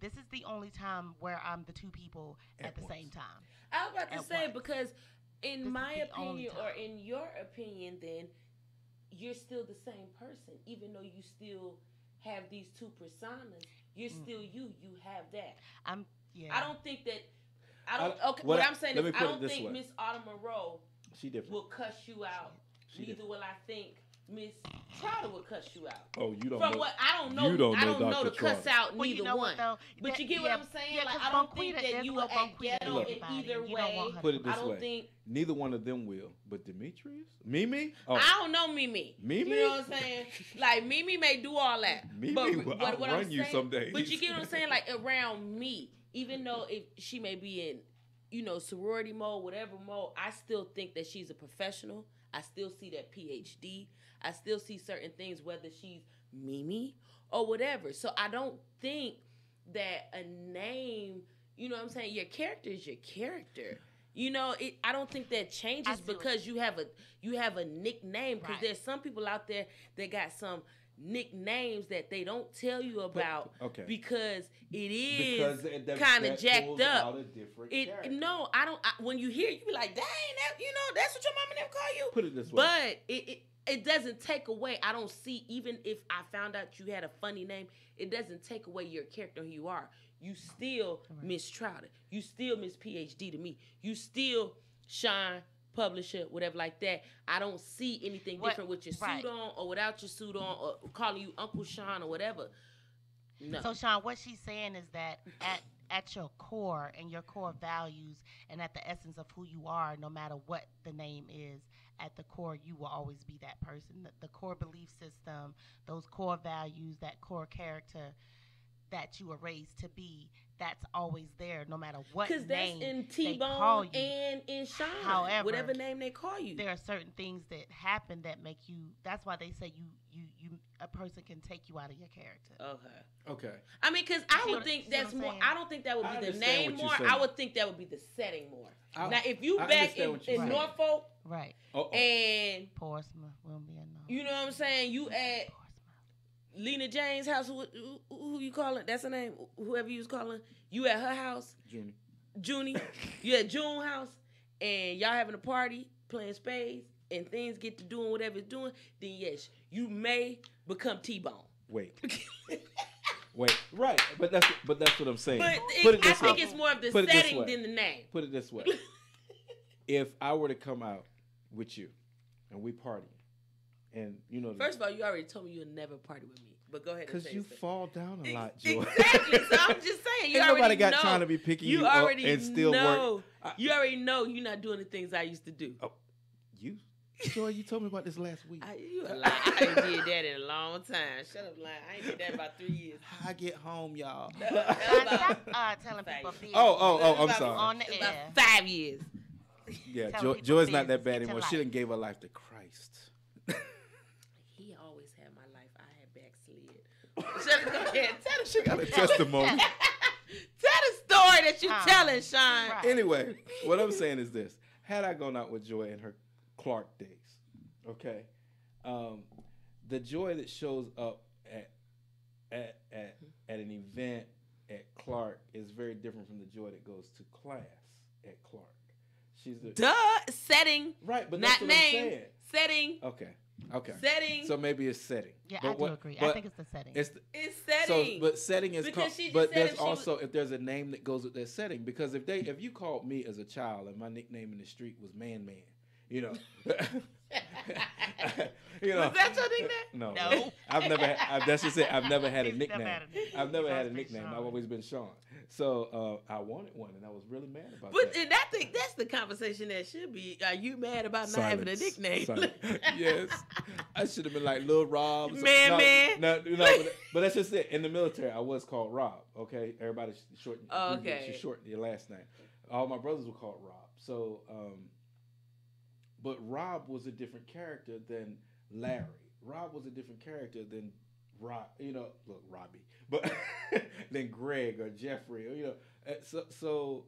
this is the only time where I'm the two people at the once. same time. I was about to At say, once. because in This is my the only opinion, or time. in your opinion, then you're still the same person, even though you still have these two personas. You're still you. You have that. Yeah. I don't think that. I don't. I- Okay. what What I- I'm saying let is, me I put it don't this think way. Miss Autumn Monroe She different. will cuss you out. She Neither different. will I think Miss Trotter will cuss you out. Oh, you don't From know. what I don't know, You don't I don't know know to Dr. cuss Trotter. out Well, neither you know one. what, though? But you get what I'm saying? Yeah, Like, 'cause I don't Bonquita, think that there's you no will act Bonquita ghetto to in anybody. either You don't want way. her Put it this I don't way. think. Neither one of them will, but Demetrius, Mimi. Oh, I don't know Mimi. Mimi? You know what I'm saying? Like Mimi may do all that. Mimi but, will but what I'm outrun you saying, some days. But you get what I'm saying? Like around me, even though if she may be in, sorority mode, whatever mode, I still think that she's a professional. I still see that PhD. I still see certain things, whether she's Mimi or whatever. So I don't think that a name, you know what I'm saying? Your character is your character. I don't think that changes because you have a nickname. Because Right. there's some people out there that got some nicknames that they don't tell you about okay. because it because is that kind of pulls jacked up. out a different character. No, I don't. When you hear it, you be like, dang, that's what your mama and them call you. Put it this way. But it doesn't take away. I don't see, even if I found out you had a funny name, it doesn't take away your character, who you are. You still Miss Trotter. You still Miss PhD to me. You still Shine, publisher, whatever like that. I don't see anything different with your suit on or without your suit on, or calling you Uncle Sean or whatever. No. So, Sean, what she's saying is that at your core and your core values and at the essence of who you are, no matter what the name is, at the core, you will always be that person. The core belief system, those core values, that core character, that you were raised to be, that's always there, no matter what Because that's name in they call T-Bone you. and in Sean. However, whatever name they call you. There are certain things that happen that make you. That's why they say you a person can take you out of your character. Okay. I mean, because I would think that's what I'm more. saying? I don't think that would I be the understand name what you're more. saying. I would think that would be the setting more. Now, if you I back understand in, what you're in saying. Norfolk, Right. and Portsmouth will be a no. you know what I'm saying, you at Lena Jane's house, who you calling? That's her name. Whoever you was calling, you at her house. Junie. You at June house, and y'all having a party, playing spades, and things get to doing whatever it's doing. Then yes, you may become T-Bone. Wait. Right, but that's what I'm saying. But Put it I this way. think it's more of the Put it this setting way. than the name. Put it this way. If I were to come out with you and we party, and you know, First of all, you already told me you'll never party with me. But go ahead. because you say fall down a lot, Joy. Exactly. So I'm just saying. You Ain't already nobody got know. trying to be picking You you up already and still know. work. You already know you're not doing the things I used to do. Oh, you, Joy, you told me about this last week. You a lie. I ain't did that in a long time. Shut up, lying. I ain't did that in about 3 years. I get home, y'all. Stop telling people business. Oh, I'm About- sorry. On the About air. 5 years. Yeah, Telling people Joy's not business. that bad Get your anymore. She life. didn't gave her life to Christ. He always had my life. I had backslid. Shut up. Go ahead. Tell the She got a testimony. Tell the story that you telling, Sean. Right. Anyway, what I'm saying is this: had I gone out with Joy in her Clark days, okay, the Joy that shows up at an event at Clark is very different from the Joy that goes to class at Clark. She's the Setting. right, but not that's what I'm name. saying. Setting. Okay. Setting. So maybe it's setting. Yeah, But I do what- agree. I but think it's the setting. It's It's so, setting. but setting is Because called, she just but said there's if she was- also if there's a name that goes with that setting, because if you called me as a child and my nickname in the street was Man, you know, you know, Was that your nickname? no, No. I've never. That's just it. I've never had a He's never nickname. had a nickname. I've never He's had a always been nickname. Sean. I've always been Sean. So I wanted one, and I was really mad about But that. and I think that's the conversation that should be. Are you mad about not having a Silence. nickname? Silence. Yes, I should have been like Lil Rob. or something. Man. No, but that's just it. In the military, I was called Rob. Okay, everybody shorten. Oh, okay. She shortened your last name. All my brothers were called Rob. So, but Rob was a different character than Larry. Rob was a different character than Rob. You know, look, Robbie, but than Greg or Jeffrey. Or, you know,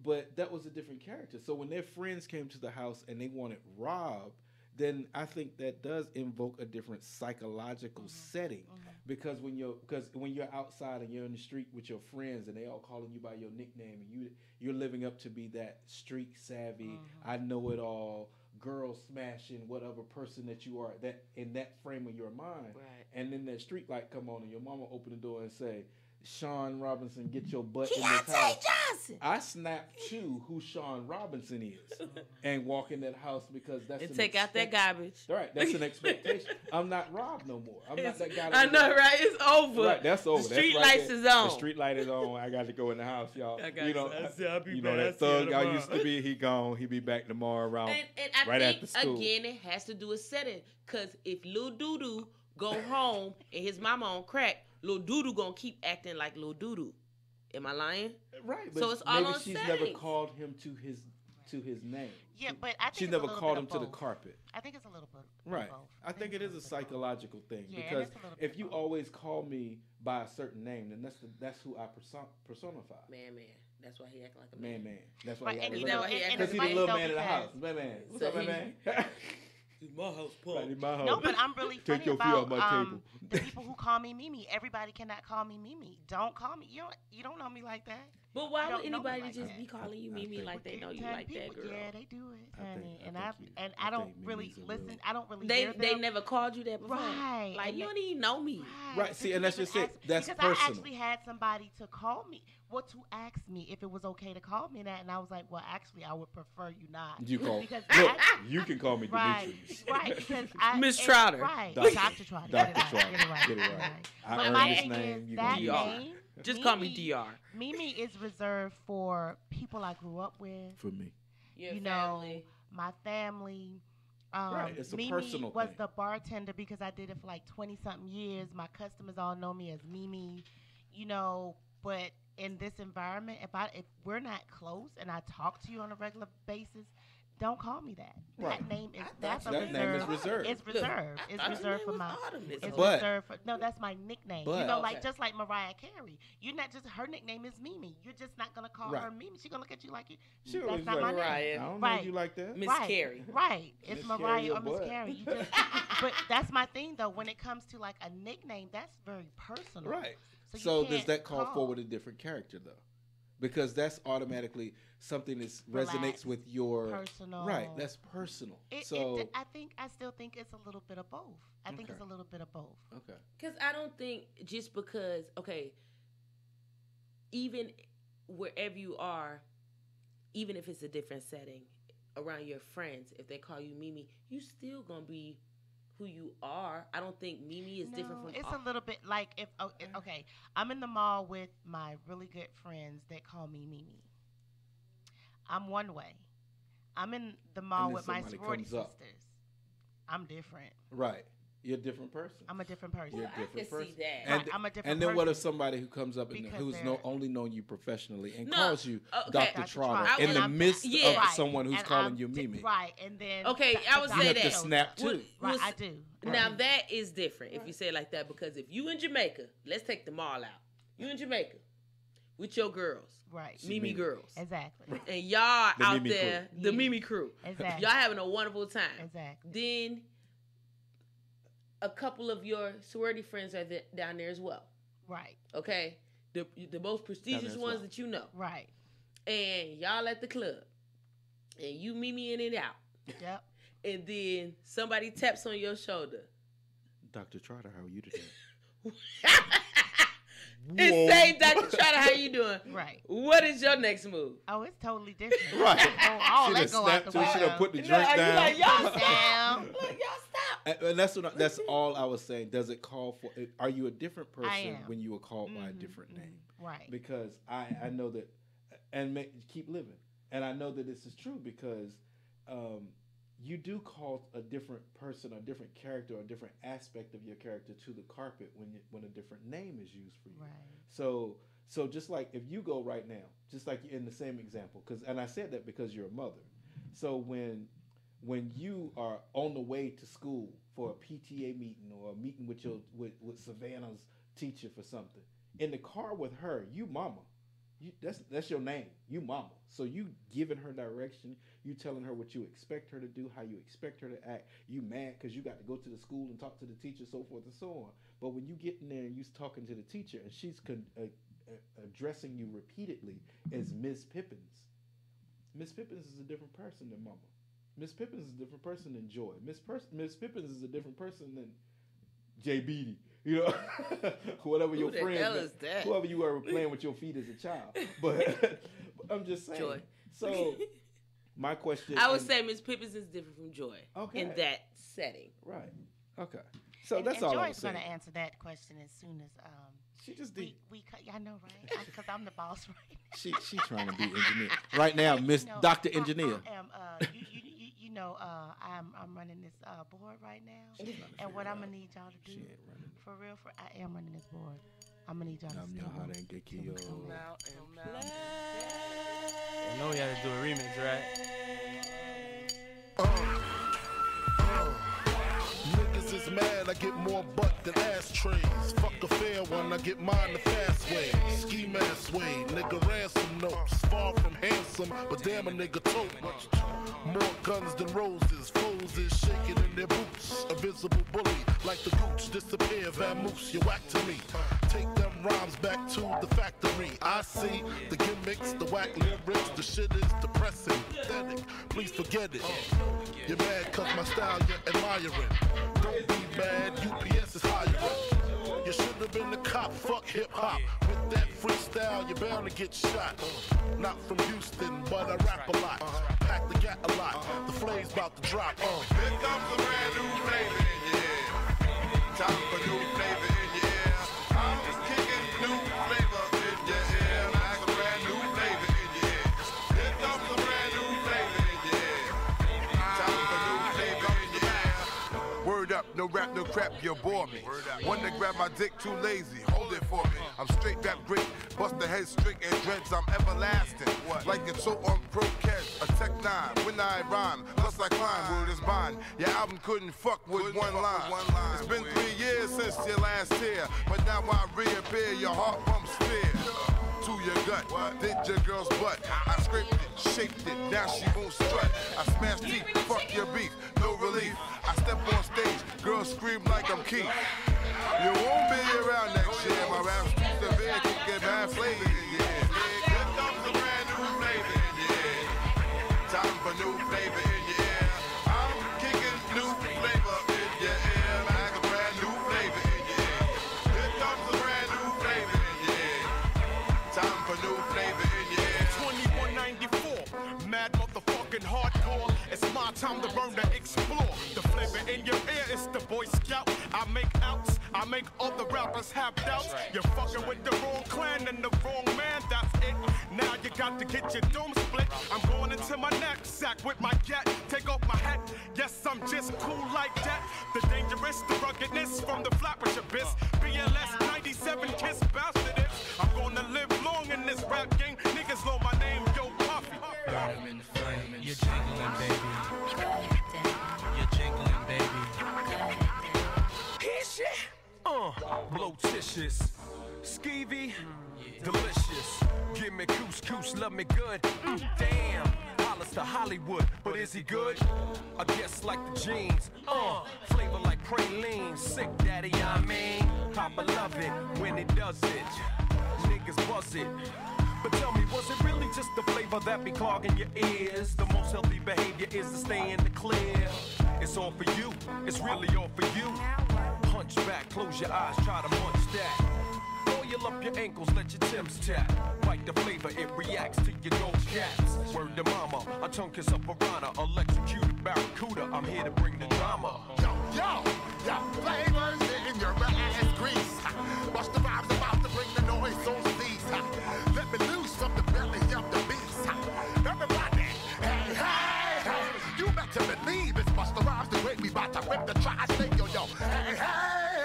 but that was a different character. So when their friends came to the house and they wanted Rob, then I think that does invoke a different psychological setting, because when you're outside and you're in the street with your friends and they all calling you by your nickname and you're living up to be that street savvy, I know it all, girl smashing, whatever person that you are, that in that frame of your mind, Right. and then that street light come on and your mama open the door and say, Sean Robinson, get your butt in this house. Johnson. I snap to who Sean Robinson is and walk in that house because that's And an take out that garbage. Right, that's an expectation. I'm not Rob no more. I'm not that guy. I know, right? It's over. Right, that's over. The That's street right lights there. is on. The street light is on. I got to go in the house, y'all. I got You know, you. I'll be you know back. that I'll see you thug I tomorrow. used to be. He gone. He be back tomorrow around And I right think after school. again it has to do with setting. Cause if Lil Doodoo go home and his mama on crack, Lil Doodoo gonna keep acting like Lil Doodoo. Am I lying? Right, but So it's all maybe on she's settings. never called him to his name. Yeah, but I think She's it's never a little called bit him of to the both. carpet. I think it's a little bit. Right. Of both. I think it is a psychological thing, Yeah, and because it's a little bit if you of both. always call me by a certain name, then that's who I personify. Man. That's why he acting like a man. Man. That's why Right, he and acts you like know, that. and Because it's he's the funny little though man in the house. because- Man. What's So up, he- man? It's my house, Right in my house. No, but I'm really Take funny your feet off about my table. the people who call me Mimi. Everybody cannot call me Mimi. Don't call me. You don't know me like that. But why You would don't know me anybody like just that. be calling you I Mimi think- like they know you Certain like that people, girl? Yeah, they do it, I honey. think- And I I think you- and I I don't think really Mimi's a listen. little- I don't really They hear them. they never called you that before. Right. Like And you don't even know me. Right, see, and that's People just it. ask- That's because personal. I actually had somebody to call me, to ask me if it was okay to call me that, and I was like, well, actually, I would prefer you not. You call. Because Look, I- you can call me Right, Demetrius. right, because I Miss and- Trotter. right, Dr. Dr. Trotter, Dr. get it right, Trotter. get it right, Get it right. I But earned my this thing name, is you that gonna DR. name, Just call me Mimi- DR. Mimi is reserved for people I grew up with. for me. Your you family. know, my family. Right, it's a Mimi personal was thing. the bartender because I did it for like 20-something years. My customers all know me as Mimi. but in this environment, if we're not close and I talk to you on a regular basis, don't call me that. Right. That name is That name is reserved. It's reserved. It's reserved for my. It's But- reserved for. No, that's my nickname. But- Like just like Mariah Carey. You're not just her nickname is Mimi. You're just not gonna call her Mimi. She's gonna look at you like you. She That's was not my like, name. I don't know you like that. Miss Right. Carey. Right. It's Miss Carey Mariah your or Miss butt. Carey. You just, but that's my thing though. When it comes to like a nickname, that's very personal. Right. you So does can't that call forward a different character though? Because that's automatically something that resonates Relaxed, with your personal. Right. That's personal. I still think it's a little bit of both. I think it's a little bit of both. Okay. Because I don't think just because, even wherever you are, even if it's a different setting, around your friends, if they call you Mimi, you still gonna be who you are. I don't think Mimi is different from. It's a little bit like I'm in the mall with my really good friends that call me Mimi. I'm one way. I'm in the mall with my sorority sisters. I'm different. Right. You're a different person. I'm a different person. You're a different person. See that. And, Right, I'm a different and then person. what if somebody who comes up and Because who's they're- only known you professionally and No, calls you okay. Dr. Dr. Trotter Trotter. in the I'm- midst yeah. of Right. someone who's And calling I'm you Mimi? Right, and then Okay, I would the say You have that. to snap too. Right, I do. Now that is different if you say it like that, because if you in Jamaica, let's take the mall out. You in Jamaica with your girls, Right. Mimi girls, Exactly. and y'all The out Mimi there, crew. the Yeah. Mimi crew. Exactly. Y'all having a wonderful time. Exactly. Then a couple of your sorority friends are down there as well. Right. Okay, the most prestigious as ones well. that you know, Right. and y'all at the club, and you Mimi in and out, Yep. and then somebody taps on your shoulder. Dr. Trotter, how are you today? And say, Dr. Trotter, how you doing? Right. What is your next move? Oh, it's totally different. Right. Oh, She let's done go out snapped the too. She done window. put the drink No, you down. like, y'all stop. Down. Look, y'all stop. And that's all I was saying. Does it call for? Are you a different person am. when you were called by a different name? Right. Because I know that, and keep living. And I know that this is true because you do call a different person, a different character, a different aspect of your character to the carpet when a different name is used for you. Right. So just like if you go right now, just like in the same example, and I said that because you're a mother. So when you are on the way to school for a PTA meeting or a meeting with with Savannah's teacher for something, in the car with her, you mama. That's your name. You mama. So you giving her direction. You telling her what you expect her to do, how you expect her to act. You mad because you got to go to the school and talk to the teacher, so forth and so on. But when you get in there and you talking to the teacher and she's addressing you repeatedly as Miss Pippins. Miss Pippins is a different person than mama. Miss Pippins is a different person than Joy. Miss Pippins is a different person than J. Beatty. You know, whatever your the friends, hell is that? whoever you were playing with your feet as a child. But I'm just saying. Joy. So my question, I would say Miss Pippins is different from Joy in that setting. Right. Okay. So that's all I was Joy's saying. going to answer that question as soon as She just did. I know, right? Because I'm the boss, right? She trying to be engineer right now, Miss Dr. Engineer. I am. I'm running this board right now, and what I'm gonna need y'all to do, for real, I am running this board. I'm gonna need y'all to I'm your hot and get killed. I know we had to do a remix, right? Niggas is mad, I get more butt than ashtrays. Fuck a fair one, I get mine the fast way. Ski mask way, nigga ransom notes. Far from handsome, but damn a nigga tote. More guns than roses, foes is shaking in their boots. A visible bully, like the gooch, disappear, vamoose, you whack to me. Take them rhymes back to the factory. I see the gimmicks, the whack lyrics, the shit is depressing, pathetic. Please forget it. You're mad cause my style you're admiring. Don't be mad, UPS is hiring. You should have been the cop, fuck hip hop. With that freestyle, you're bound to get shot. Not from Houston, but I rap a lot. Pack the gat a lot, the flame's about to drop. Here comes a brand new flavor in your ear. Time for new flavor in your ear. I'm just kicking new flavor in your ear. Like a brand new flavor in your ear. Here comes a brand new flavor in your ear. Time for new flavor in your ear. Word up, no no rap, no crap, you bore me. One to grab my dick, too lazy, hold it for me. I'm straight rap great, bust the head straight and dreads, I'm everlasting. Like it's so on Pro-Cast, a Tech 9, when I rhyme, plus I climb, word is bond. Your album couldn't fuck with one line. It's been 3 years since your last tear, but now I reappear, your heart pumps fear. To your gut, did your girl's butt. I scraped it, shaped it, now she won't strut. I smashed teeth, fuck your beef, no relief. I step on stage, girls scream like I'm Keith. You won't be around next year, my rap's too severe, can get bad flavor in your ear. Here comes a brand new flavor in your ear. Time for new flavor in your ear. I'm kicking new flavor in your ear. Like a brand new flavor in your ear. Here comes a brand new flavor in your ear. Time for new flavor in your ear. 2194, mad motherfucking hardcore. It's my time to burn, to explore. The flavor in your ear is the Boy Scout. I make outs, I make other rappers have doubts. You're fucking with the wrong clan and the wrong man, that's it. Now you got to get your dome split. I'm going into my knapsack with my cat. Take off my hat, yes, I'm just cool like that. The dangerous, the ruggedness from the flappers abyss. BLS 97 kiss bastard is. I'm gonna live long in this rap game. Niggas know my name, Yo Puffy. Burn 'em in the flame, you're jingling, baby. You're jingling, baby. Here shit. Blotitious, skeevy, delicious. Give me couscous, love me good. Damn, Hollis to Hollywood, but is he good? I guess like the jeans. Flavor like praline, sick daddy, I mean. Papa love it when it does it. Niggas buzz it. But tell me, was it really just the flavor that be clogging your ears? The most healthy behavior is to stay in the clear. It's all for you, it's really all for you. Punch back, close your eyes, try to munch that. Oil up your ankles, let your Timbs tap. Bite the flavor, it reacts to your gold caps. Word to mama, a tongue kiss a piranha, electrocuted barracuda. I'm here to bring the drama. Yo, flavors in your ass grease. Watch the vibes about to bring the noise on these. Let me loose from the belly of the beast. Everybody, hey, you better believe it's Busta Rhymes the way we bout to rip the tri-state, yo.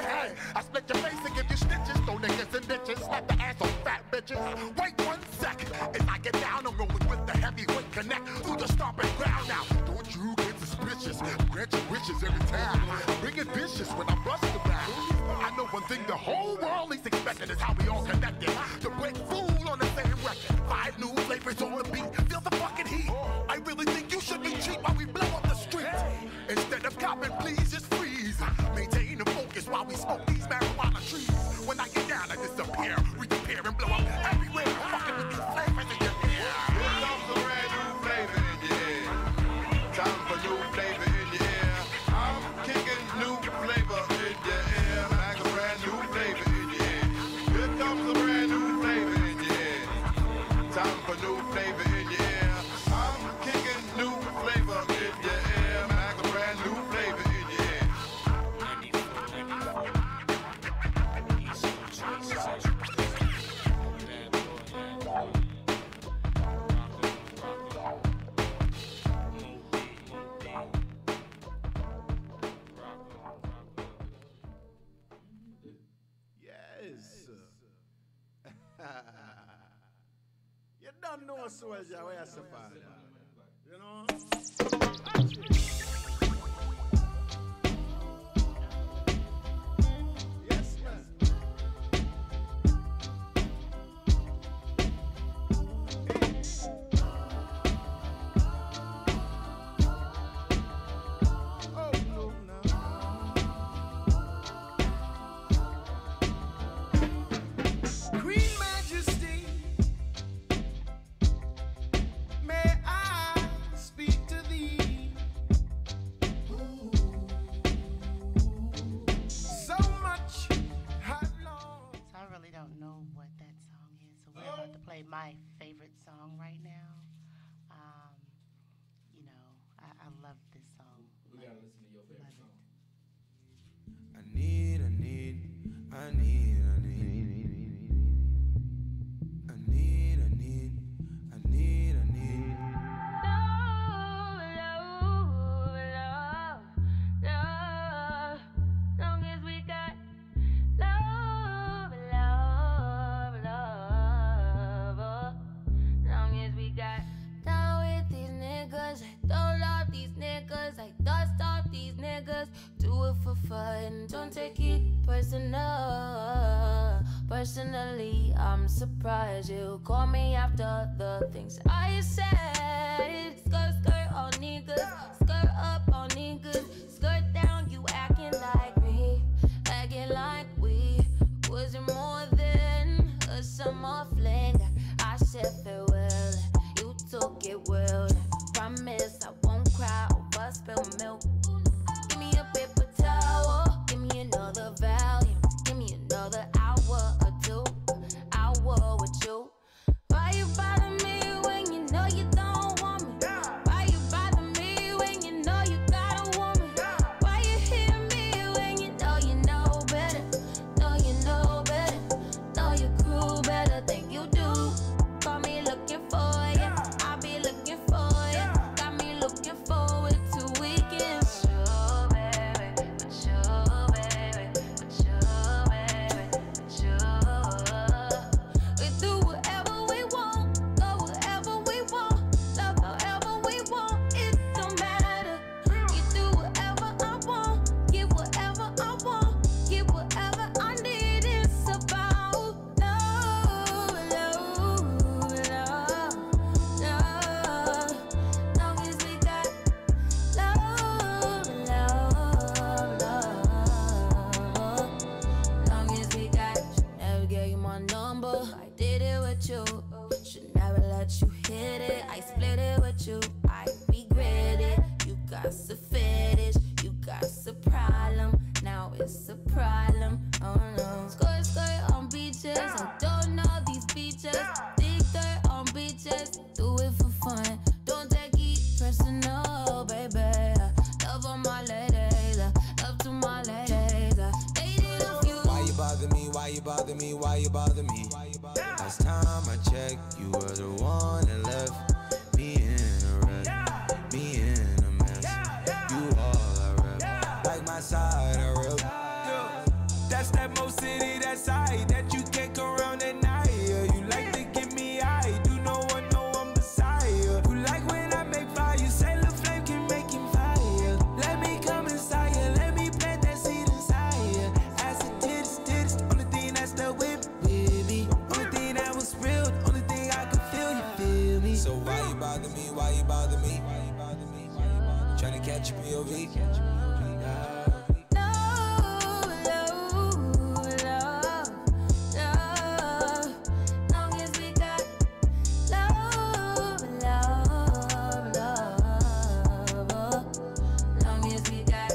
Hey, I split your face and give you stitches, throw niggas in ditches, slap the ass on fat bitches. Wait 1 sec, as I get down, I'm rolling with the heavyweight connect through the stomping ground now. Don't you get suspicious, grant your wishes every time. Bring it vicious when I bust the back. I know one thing the whole world is expecting is how we all connected. To break fool on the same record. 5 new flavors on the beat, feel the fucking heat. I really think you should be cheap while we blow up the street. Instead of copping, please just freeze. Maintain the focus while we smoke these marijuana trees. When I get down, I disappear, reappear and blow up everywhere. Fucking with these flavors in your ear. Here comes a brand new flavor in your ear. Time for new flavor in your ear. I'm kicking new flavor in your ear. Like a brand new flavor in your ear. Here comes a brand new flavor in your ear. Time for new flavor in your ear. I'm kicking new flavor in your ear. Like a brand new flavor in your ear. Yes. You don't know soldier where you suffer. You know? Yes, man. Oh, no, no. Queen Majesty, may I speak to thee? So much have lost. So I really don't know what that song is. So we're about to play my favorite song right now. You know, I love this song. We gotta listen to your favorite song. I need, I need, I need, I need. I need, I need, I need, I need. Love, love, love, love. Don't take it personal. Personally, I'm surprised you call me after the things I said. Skirt, skirt on niggas, skirt up on niggas, skirt down, you acting like me, acting like we wasn't more than a summer fling. I said farewell, you took it well. Promise I won't cry over spilled milk. Give me a paper towel, give me another volume, give me another hour or two, hour with you. Why you bother me when you know you don't want me? Why you bother me when you know you got a woman? Why you hit me when you know better? Know you know better, know your crew better than you do. Call me looking for you, I'll be looking for you. Got me looking forward to weekends. Sure, baby, but sure, baby, but sure, baby, but sure. We do whatever we want, go wherever we want, love however we want. It don't matter. You do whatever I want, get whatever I want, get whatever I need. It's about love, love, love, love. Long as we got love, love, love. Long as we got, never gave you my number. I did it with you. Should never let you hit it. I split it with you. I regret it. You got a fetish. You got a problem. Now it's a problem. Oh no. Skirt, skirt on beaches. I don't know these beaches. Dig dirt on beaches. Do it for fun. Don't take it personal, baby. Love on my ladies. Love to my ladies. Dated a few. Why you bother me? Why you bother me? Why you bother me? Last time I checked, you were the one that left me in a wreck, me in a mess. You all I rep, like my side I rep. That's that Mo City, that side that you can't go around at night. You like to give me eye, do no one know I'm Messiah. You like when I make fire, you say the flame can make him fire. Let me come inside you, let me plant that seed inside you. Acid tits, only thing that's the whip, baby. Only thing that was real, only thing I could feel, you feel me. So why you bother me? Why you bother me? Tryna catch a POV. Love, love, love, love. Long as we got love, love, love. Long as we got.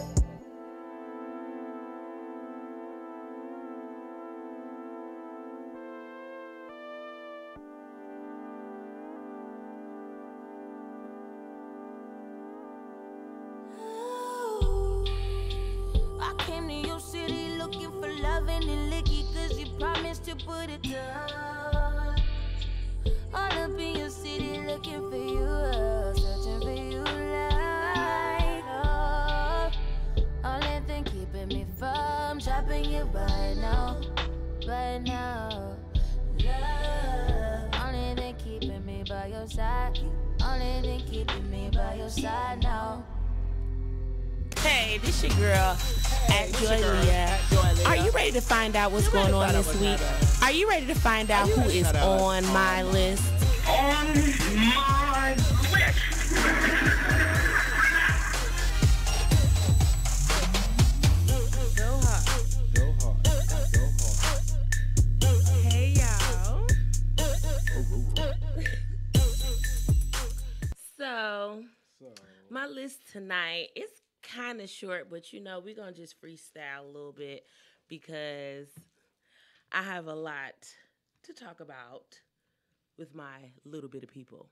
I came to your city looking for loving and licky, cause you promised to put it down. All up in your city looking for you, searching for you like love. Only thing keeping me from dropping you right now, right now. Love, only thing keeping me by your side, only thing keeping me by your side now. Hey, this your girl at Joy Leah. Are you ready to find out what's going on this week? Are you ready to find out who is on my list? On my list. Go hard. Go hard. Go hard. Hey, y'all. So, my list tonight is kind of short, but we're going to just freestyle a little bit because I have a lot to talk about with my little bit of people.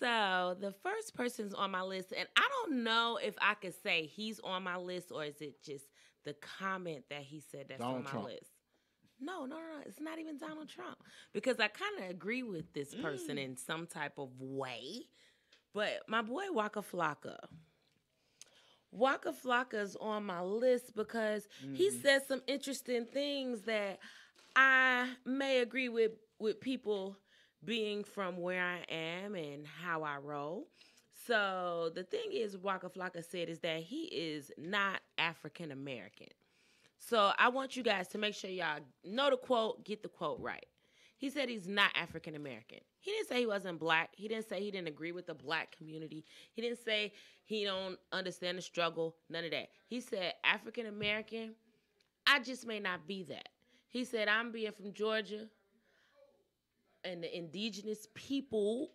So the first person's on my list, and I don't know if I could say he's on my list or is it just the comment that he said that's Donald on my Trump. list. No, it's not even Donald Trump, because I kind of agree with this person in some type of way. But my boy Waka Flocka. Waka Flocka's on my list because he said some interesting things that I may agree with people being from where I am and how I roll. So the thing is, Waka Flocka said is that he is not African American. So I want you guys to make sure y'all know the quote, get the quote right. He said he's not African American. He didn't say he wasn't black. He didn't say he didn't agree with the black community. He didn't say he don't understand the struggle. None of that. He said African American, I just may not be that. He said I'm being from Georgia and the indigenous people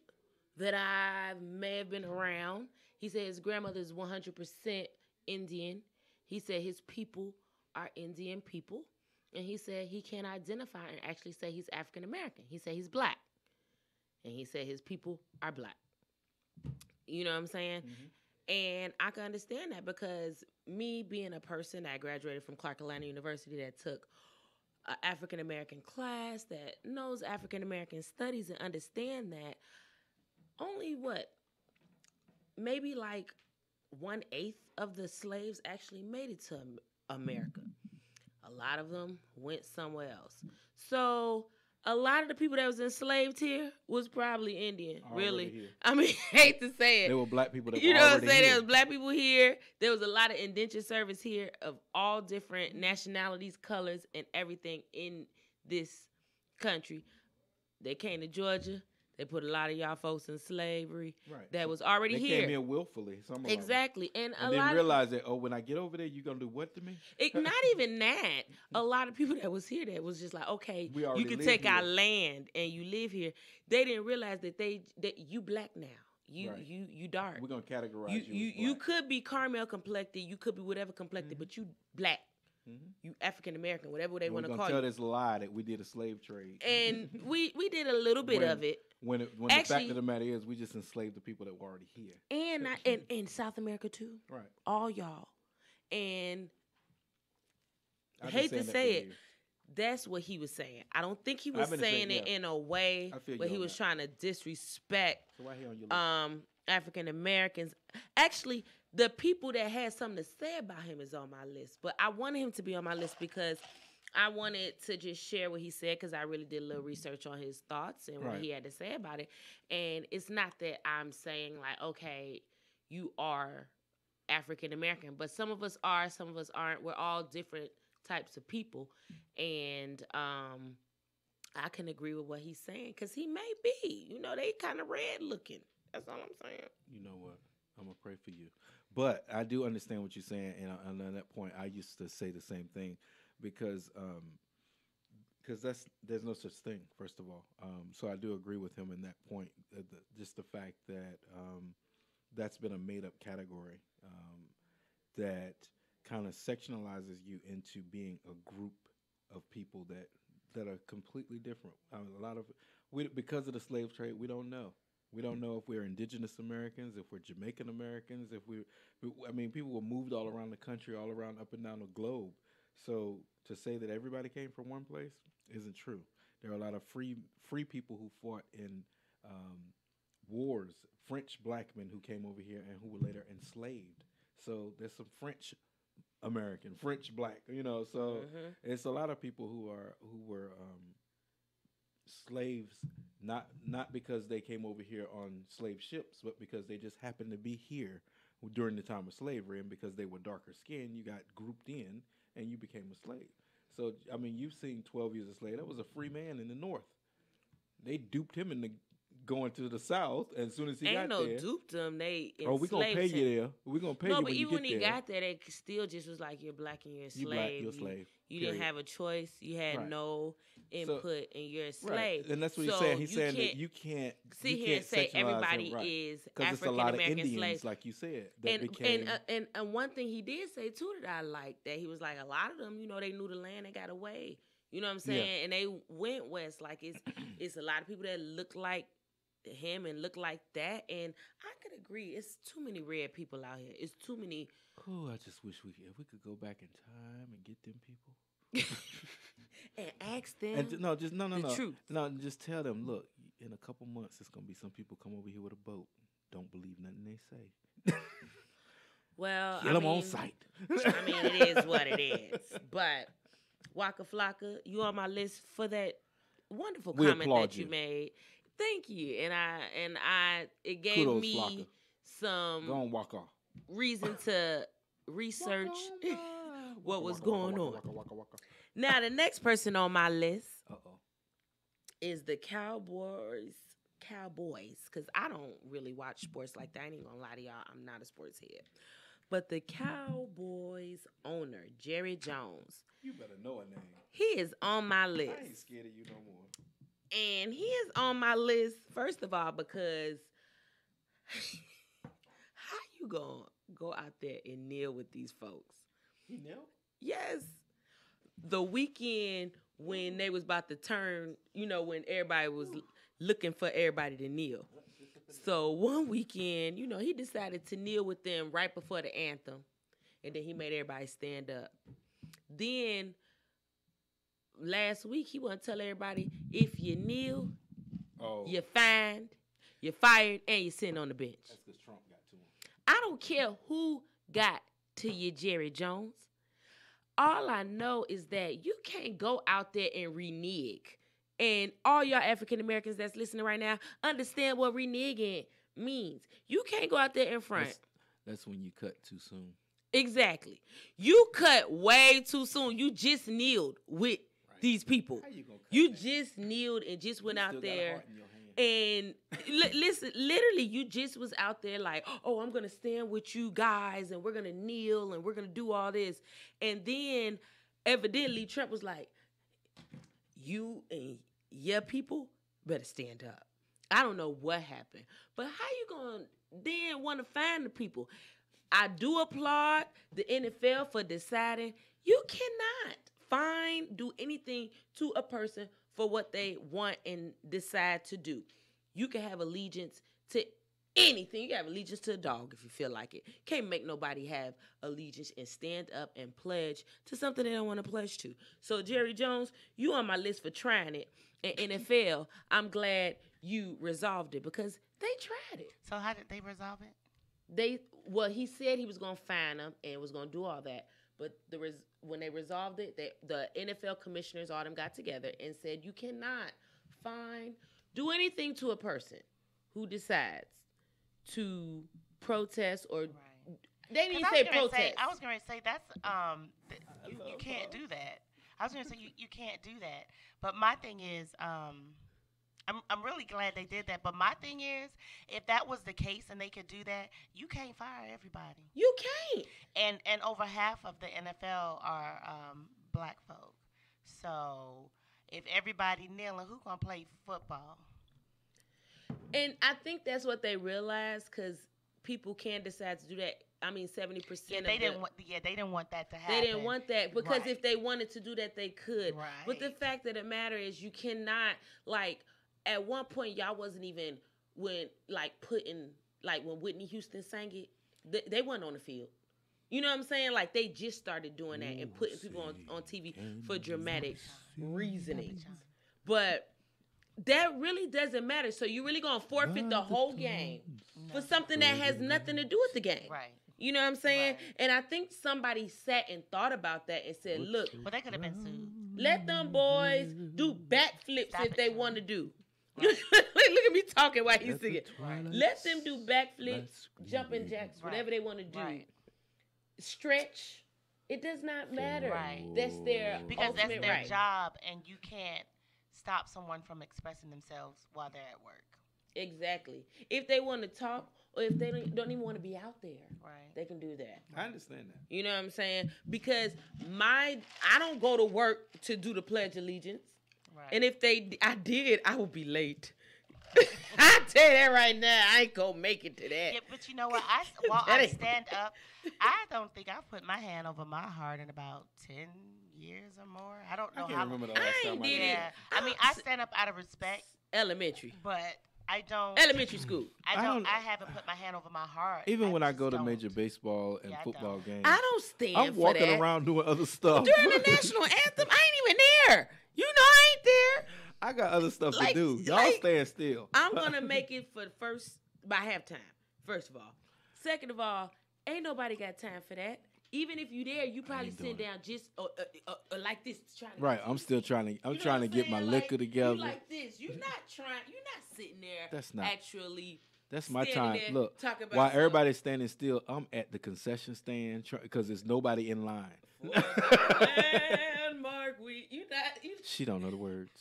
that I may have been around. He said his grandmother is 100% Indian. He said his people are Indian people. And he said he can't identify and actually say he's African American. He said he's black. And he said his people are black. You know what I'm saying? Mm-hmm. And I can understand that because me being a person that graduated from Clark Atlanta University that took an African American class, that knows African American studies and understand that, only maybe like 1/8 of the slaves actually made it to America. A lot of them went somewhere else. So a lot of the people that was enslaved here was probably Indian, really. Here. I mean, hate to say it. There were black people that you were know already what I'm saying? here. There was black people here. There was a lot of indentured service here of all different nationalities, colors, and everything in this country. They came to Georgia. They put a lot of y'all folks in slavery that was already they here. They came here willfully. Some of exactly. Them. And then realized that, when I get over there, you're going to do what to me? Not even that. A lot of people that was here that was just like, okay, you can take our land and you live here. They didn't realize that you black now. You dark. We're going to categorize you could be caramel complected. You could be whatever complected, but you black. Mm-hmm. You African American, whatever they want to call you. We're going to tell this lie that we did a slave trade. And we did a little bit of it. When actually, the fact of the matter is, we just enslaved the people that were already here. And South America too. Right. All y'all. And I hate to say it, that's what he was saying. I don't think he was saying it in a way where he was trying to disrespect African Americans. Actually, the people that had something to say about him is on my list. But I wanted him to be on my list because I wanted to just share what he said because I really did a little research on his thoughts and what he had to say about it. And it's not that I'm saying like, okay, you are African American, but some of us are, some of us aren't. We're all different types of people. And I can agree with what he's saying because he may be. They kind of red looking. That's all I'm saying. You know what? I'm going to pray for you. But I do understand what you're saying. And on that point, I used to say the same thing. Because there's no such thing, first of all. So I do agree with him in that point. Just the fact that that's been a made-up category that kind of sectionalizes you into being a group of people that are completely different. Because of the slave trade, we don't know. We don't know if we're indigenous Americans, if we're Jamaican Americans, people were moved all around the country, all around up and down the globe. So to say that everybody came from one place isn't true. There are a lot of free people who fought in wars, French black men who came over here and who were later enslaved. So there's some French American, French black, So it's a lot of people who were slaves, not because they came over here on slave ships, but because they just happened to be here during the time of slavery, and because they were darker skinned, you got grouped in. And you became a slave. So, you've seen 12 Years a Slave. That was a free man in the North. They duped him into going to the South. And as soon as he got there... Ain't no duped him. They enslaved him. Oh, we're going to pay you there. We're going to pay you when you get there. No, but even when he got there, they still just was like, you're black and you're a slave. You're black, you're a slave. You didn't have a choice. You had no input, and you're a slave. Right. And that's what he's saying. He's saying that you can't sit here and say everybody is African-American slaves. Like you said. And one thing he did say, too, that I liked, that he was like, a lot of them, they knew the land, they got away. You know what I'm saying? Yeah. And they went west. Like, it's a lot of people that look like him and look like that. And I could agree. It's too many red people out here. It's too many... Oh, I just wish we could go back in time and get them people. And ask them the truth. No, just tell them, look, in a couple months, it's going to be some people come over here with a boat. Don't believe nothing they say. Well, kill them on sight. It is what it is. But Waka Flocka, you on my list for that wonderful comment that you made. Thank you. And it gave Kudos, me Flocka. some Go on, Waka. reason to research what was going on. Now, the next person on my list is the Cowboys, because I don't really watch sports like that. I ain't even gonna lie to y'all. I'm not a sports head. But the Cowboys owner, Jerry Jones. You better know a name. He is on my list. I ain't scared of you no more. And he is on my list, first of all, because how you gonna go out there and kneel with these folks? He knelt? Yes. The weekend when they was about to turn, when everybody was looking for everybody to kneel. So one weekend, he decided to kneel with them right before the anthem. And then he made everybody stand up. Then last week, he want to tell everybody, if you kneel, you're fined, you're fired, and you're sitting on the bench. That's because Trump got to him. I don't care who got to you, Jerry Jones. All I know is that you can't go out there and renege. And all y'all African Americans that's listening right now understand what reneging means. You can't go out there in front. That's when you cut too soon. Exactly. You cut way too soon. You just kneeled with these people. How you gonna cut You that? just kneeled and just went You out still got a there. heart in your hand. And listen, literally, you just was out there like, oh, I'm going to stand with you guys and we're going to kneel and we're going to do all this. And then evidently Trump was like, you and your people better stand up. I don't know what happened. But how you going to then want to find the people? I do applaud the NFL for deciding you cannot do anything to a person for what they want and decide to do. You can have allegiance to anything. You can have allegiance to a dog if you feel like it. Can't make nobody have allegiance and stand up and pledge to something they don't want to pledge to. So, Jerry Jones, you on my list for trying it. And NFL, I'm glad you resolved it because they tried it. So how did they resolve it? He said he was going to fine them and was going to do all that. But when they resolved it, the NFL commissioners, all them got together and said, you cannot do anything to a person who decides to protest or they didn't say protest. I was going to say that's you can't do that. I was going to say you can't do that. But my thing is, I'm really glad they did that. But my thing is, if that was the case and they could do that, you can't fire everybody. You can't. And over half of the NFL are black folk. So if everybody kneeling, who gonna play football? And I think that's what they realized because people can decide to do that. I mean, 70% they didn't want that to happen. They didn't want that because Right. if they wanted to do that, they could. Right. But the fact of the matter is, you cannot at one point y'all wasn't even when Whitney Houston sang it, they weren't on the field. You know what I'm saying? Like they just started doing that and putting people on TV for dramatic reasonings. But that really doesn't matter. So you really gonna forfeit the whole game for something that has nothing to do with the game. Right. You know what I'm saying? Right. And I think somebody sat and thought about that and said, look. Well, they could have been sued. Let them boys do backflips if they want to do. Right. Look at me talking while he's singing. Right. Let them do backflips, jumping jacks, whatever they want to do. Right. Stretch. It does not matter. Right. That's their because that's their right. job, and you can't stop someone from expressing themselves while they're at work. Exactly. If they want to talk, or if they don't even want to be out there, right, they can do that. I understand that. You know what I'm saying? Because I don't go to work to do the Pledge of Allegiance. Right. And if I did, I would be late. I tell you that right now, I ain't gonna make it to that. Yeah, but you know what? While I stand up, I don't think I've put my hand over my heart in about 10 years or more. I don't know how. Remember the last time I did it. I mean, I stand up out of respect. Elementary. But I don't. Elementary school. I haven't put my hand over my heart. Even when I go to major baseball and football games, I don't stand. I'm walking around doing other stuff. During the national anthem, I ain't even there. You know, I ain't there. I got other stuff to do. Y'all stand still. I'm gonna make it for by halftime. First of all, second of all, ain't nobody got time for that. Even if you there, you probably sit down just like this, trying to. Right, I'm still trying to. I'm trying to get my liquor together. You like this. You're not trying. You're not sitting there. That's not actually That's my standing time. there Look, talking about while something. everybody's standing still, I'm at the concession stand because there's nobody in line. Landmark, She don't know the words.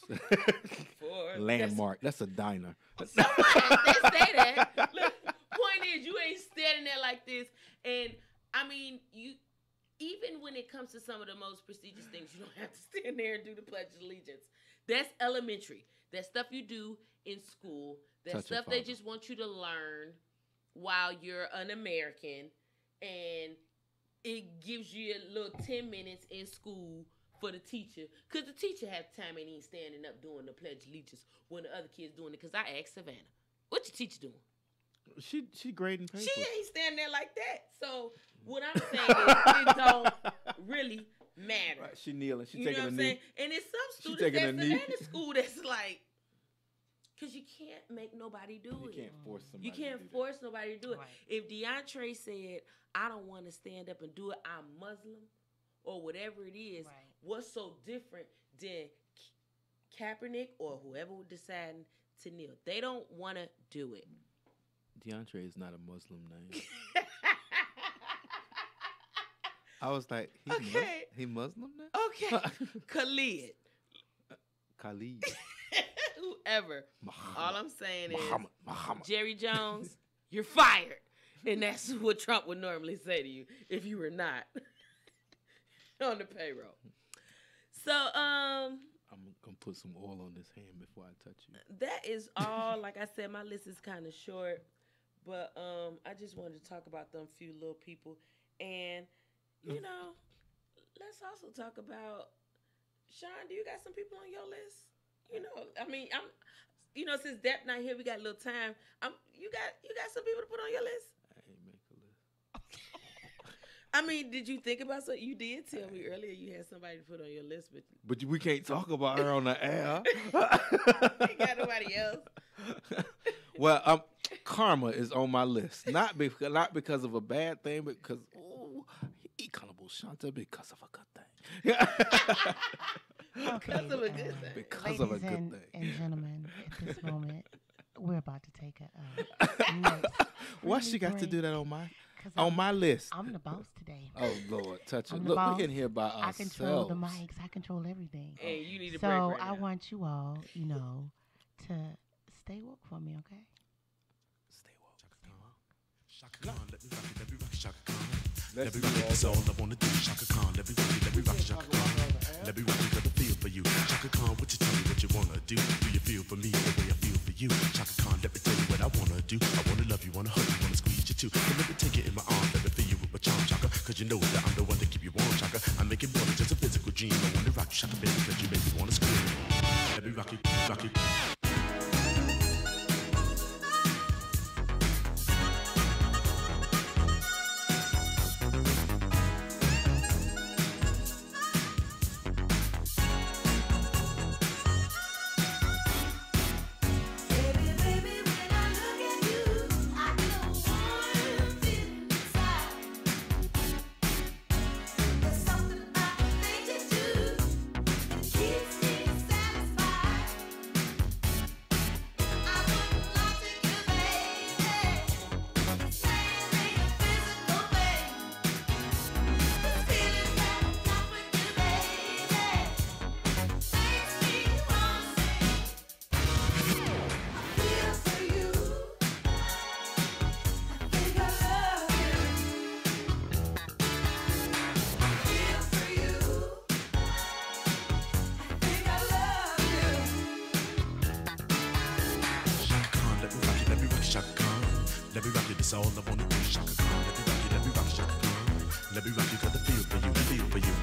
For Landmark. That's a diner. They say that. Look, point is, you ain't standing there like this, and I mean, you. Even when it comes to some of the most prestigious things, you don't have to stand there and do the Pledge of Allegiance. That's elementary. That's stuff you do in school. That's stuff they just want you to learn while you're an American, and it gives you a little 10 minutes in school for the teacher, because the teacher have time and ain't standing up doing the Pledge of Allegiance when the other kids doing it. Because I asked Savannah, what your teacher doing? She grading papers. She ain't standing there like that. So what I'm saying is it don't really matter. Right, she kneeling. She You taking know what a I'm knee. saying? And it's some She students taking at a knee. Savannah school that's like, because you can't make nobody do it. You can't force somebody. You can't force nobody to do it. If DeAndre said, I don't want to stand up and do it, I'm Muslim, or whatever it is, what's so different than Kaepernick or whoever was deciding to kneel? They don't want to do it. DeAndre is not a Muslim name. I was like, he Muslim now? Okay. Khalid. Khalid. Whoever. All I'm saying is, Muhammad. Jerry Jones, you're fired. And that's what Trump would normally say to you if you were not on the payroll. So, I'm going to put some oil on this hand before I touch you. that is all. Like I said, my list is kind of short. But I just wanted to talk about them few little people. And, you know, let's also talk about, Sean, do you got some people on your list? You know, I mean, since Depp not here, we got a little time. You got some people to put on your list? I ain't make a list. I mean, did you think about something? You did tell me earlier you had somebody to put on your list, But we can't talk about her on the air. you ain't got nobody else. Well, karma is on my list. Not because of a bad thing, but because, equitable Shanta, because of a good thing. Okay, because of a good thing. Because of a good ladies thing. and gentlemen, at this moment, we're about to take a next Why she got to do that on my list? I'm the boss today. Oh Lord, touch it. I'm the Look, boss. we're in here by ourselves. I control the mics. I control everything. Hey, you need a so break right I now. want you all, to stay woke for me, okay? Stay woke. Shaka Khan, let me rock it, let me rock it, Shaka Khan. Let me rock it, that's all I wanna do. Shaka Khan, let me rock it, Shaka Khan. Let me rock it, got the feel for you. Shaka Khan, what you tell me what you wanna do? Do you feel for me the way I feel for you? Shaka Khan, let me tell you what I wanna do. I wanna love you, wanna hug you, wanna squeeze you too. And let me take it in my arms, let me feel you with my charm, Shaka. Cause you know that I'm the one to keep you warm, Shaka. I make it more than just a physical dream. I wanna rock you, Shaka, baby, cause you make me wanna scream. Let me rock it, rock it. Let me rock it, it's all I wanna do. Shaka Khan, let me rock it, Shaka Khan. Let me rock it, got the feel for you, feel for you.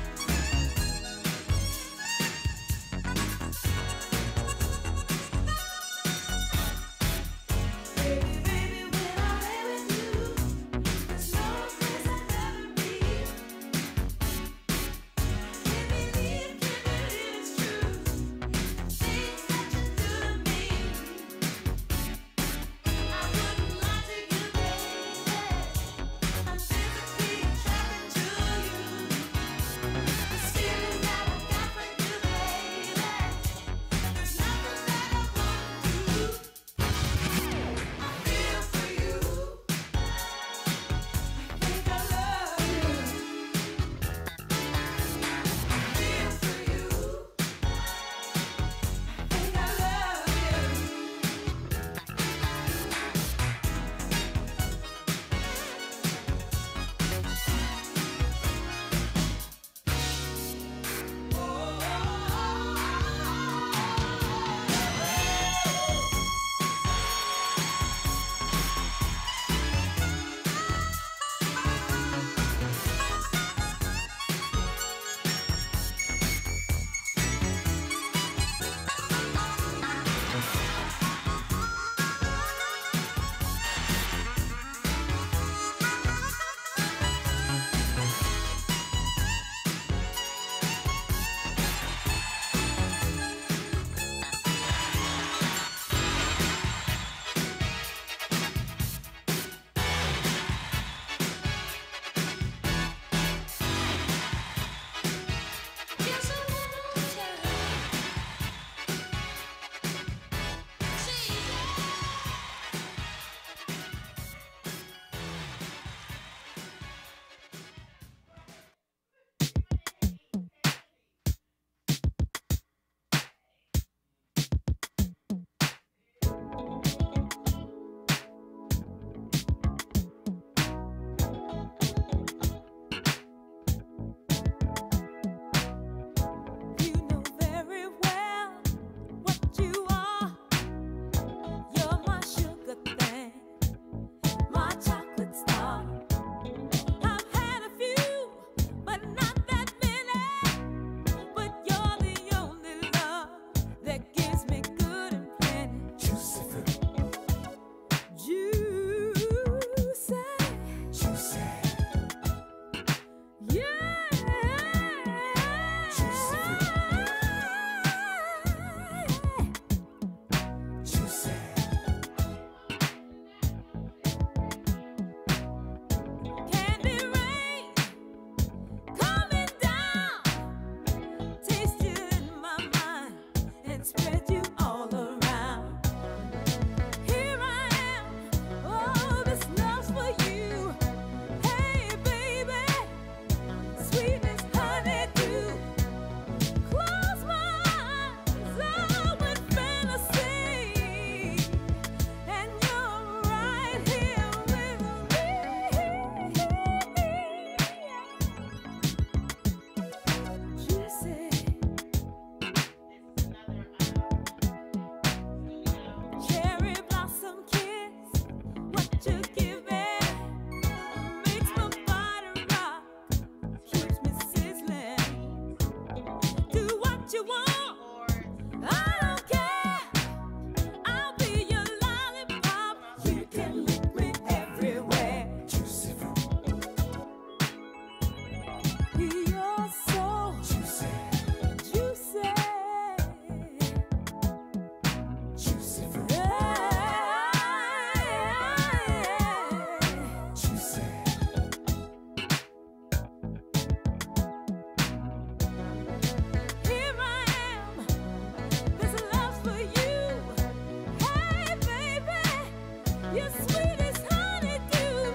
You're sweet as honeydew.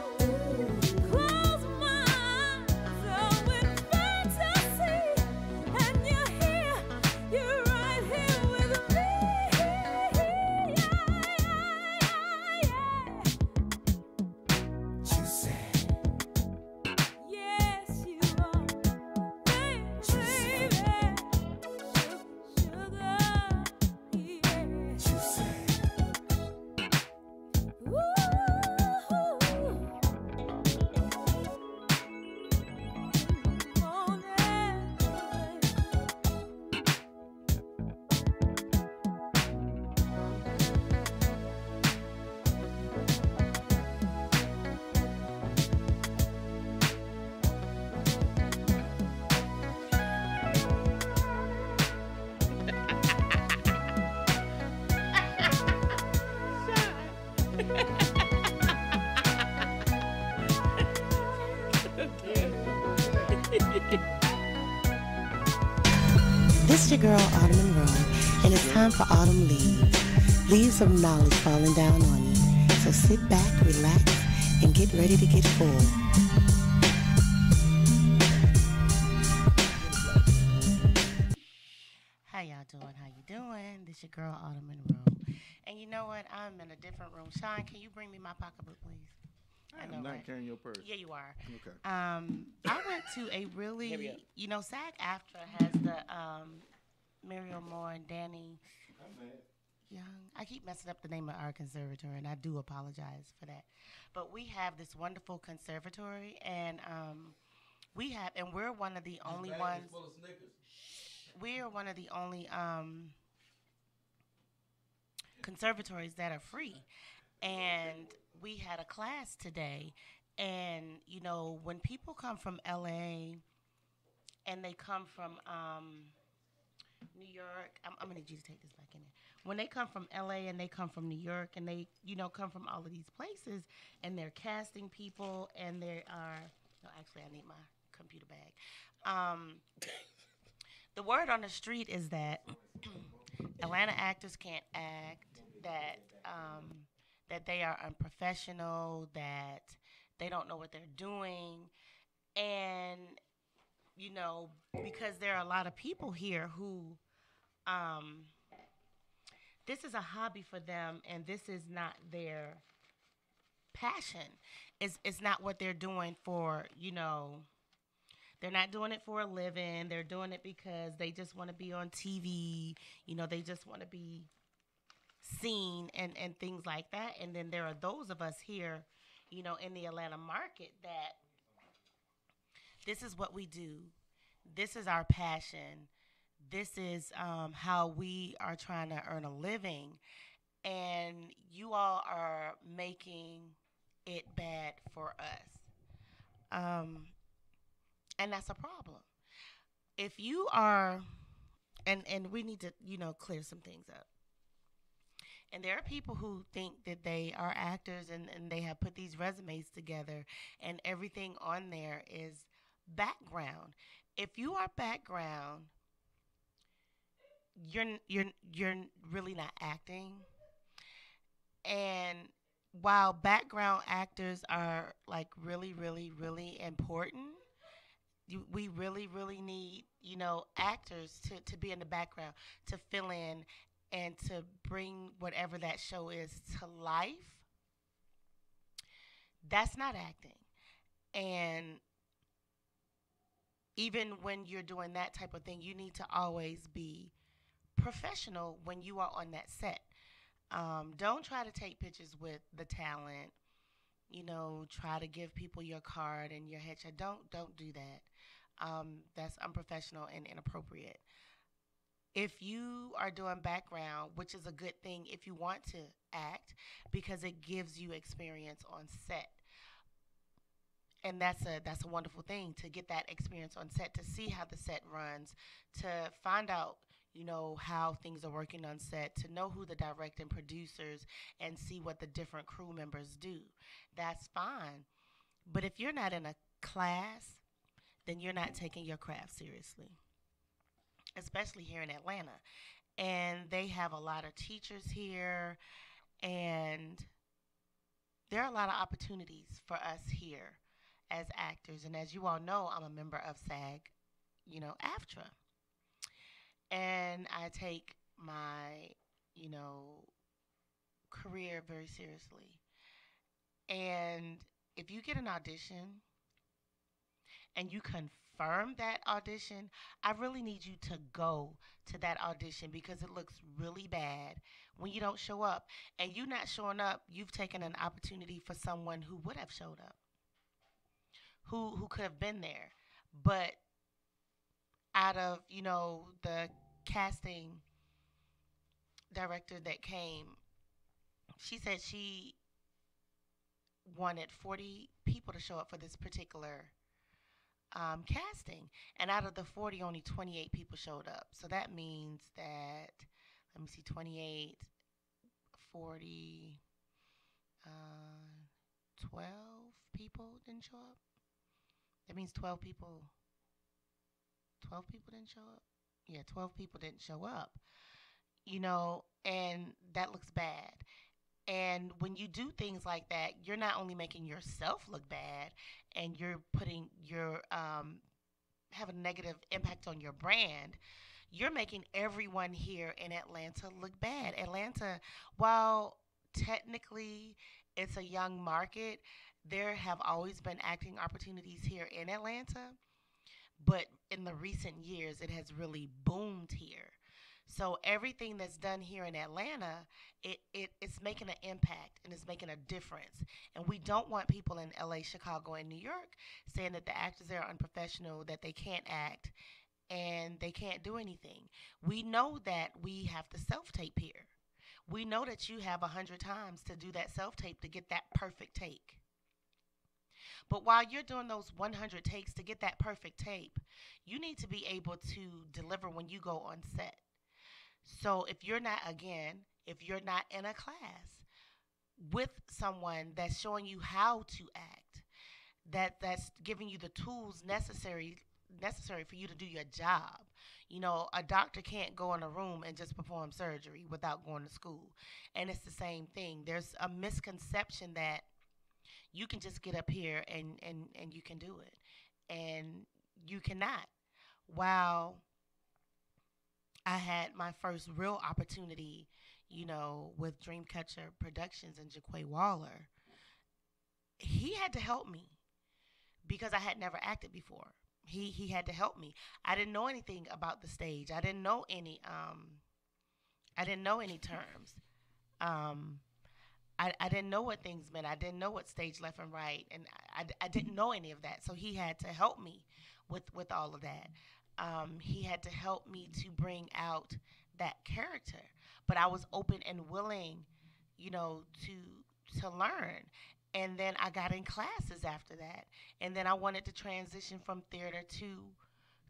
Close my eyes, oh, in fantasy, and you're here, you're right here with me. You said, Yes, you are, baby. Sugar, yeah. you said, This is your girl, Autumn Monroe, and it's time for Autumn Leaves. Leaves of knowledge falling down on you. So sit back, relax, and get ready to get full. How y'all doing? How you doing? This your girl, Autumn Monroe. And you know what? I'm in a different room. Sean, can you bring me my pocketbook, please? I'm not carrying your purse. Yeah, you are. Okay. I went to a really, SAG-AFTRA has the Muriel Moore and Danny Young. I keep messing up the name of our conservatory, and I do apologize for that. But we have this wonderful conservatory, and we're one of the only ones. We are one of the only conservatories that are free, and we had a class today, and when people come from LA and they come from New York, I'm gonna need you to take this back in there. When they come from LA and they come from New York and they come from all of these places, and they're casting people, and they are actually I need my computer bag. The word on the street is that Atlanta actors can't act, that they are unprofessional, that they don't know what they're doing. And, because there are a lot of people here who, this is a hobby for them, and this is not their passion. It's not what they're doing for, they're not doing it for a living. They're doing it because they just want to be on TV. They just want to be seen and things like that. And then there are those of us here, in the Atlanta market that this is what we do. This is our passion. This is how we are trying to earn a living. And you all are making it bad for us. And that's a problem. If you are, and we need to, clear some things up. And there are people who think that they are actors and they have put these resumes together, and everything on there is background. If you are background, you're really not acting. And while background actors are like really, really, really important, we really, really need, actors to be in the background, to fill in and to bring whatever that show is to life. That's not acting. And even when you're doing that type of thing, you need to always be professional when you are on that set. Don't try to take pictures with the talent. Try to give people your card and your headshot. Don't do that. That's unprofessional and inappropriate. If you are doing background, which is a good thing if you want to act, because it gives you experience on set. And that's a wonderful thing, to get that experience on set, to see how the set runs, to find out, how things are working on set, to know who the director and producers, and see what the different crew members do. That's fine. But if you're not in a class, then you're not taking your craft seriously, especially here in Atlanta. And they have a lot of teachers here, and there are a lot of opportunities for us here as actors. And as you all know, I'm a member of SAG, AFTRA. And I take my, you know, career very seriously. And if you get an audition and you confirm that audition, I really need you to go to that audition because it looks really bad when you don't show up. And you not showing up, you've taken an opportunity for someone who would have showed up, who could have been there. But out of, the casting director that came, she said she wanted 40 people to show up for this particular casting. And out of the 40, only 28 people showed up. So that means that, let me see, 28, 40, 12 people didn't show up. That means 12 people didn't show up. Yeah, 12 people didn't show up. And that looks bad. And when you do things like that, you're not only making yourself look bad, and you're putting your have a negative impact on your brand. You're making everyone here in Atlanta look bad. Atlanta, while technically it's a young market, there have always been acting opportunities here in Atlanta, but in the recent years, it has really boomed here. So everything that's done here in Atlanta, it's making an impact and it's making a difference. And we don't want people in LA, Chicago, and New York saying that the actors there are unprofessional, that they can't act, and they can't do anything. We know that we have to self-tape here. We know that you have 100 times to do that self-tape to get that perfect take. But while you're doing those 100 takes to get that perfect tape, you need to be able to deliver when you go on set. So if you're not in a class with someone that's showing you how to act, that's giving you the tools necessary for you to do your job. A doctor can't go in a room and just perform surgery without going to school. And it's the same thing. There's a misconception that you can just get up here and you can do it. And you cannot. While I had my first real opportunity, with Dreamcatcher Productions and Jaquay Waller, he had to help me because I had never acted before. He had to help me. I didn't know anything about the stage. I didn't know any terms. I didn't know what things meant. I didn't know what stage left and right, and I didn't know any of that. So he had to help me with all of that. He had to help me to bring out that character, but I was open and willing, to learn. And then I got in classes after that, and then I wanted to transition from theater to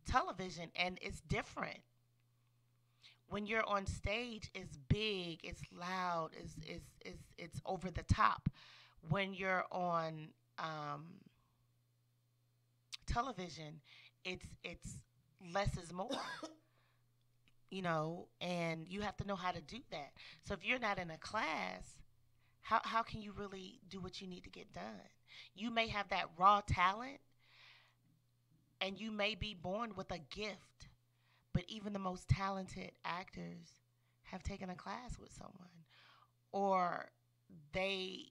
television, and it's different. When you're on stage, it's big, it's loud, it's over the top. When you're on television, it's less is more. And you have to know how to do that. So if you're not in a class, how can you really do what you need to get done? You may have that raw talent, and you may be born with a gift, but even the most talented actors have taken a class with someone, or they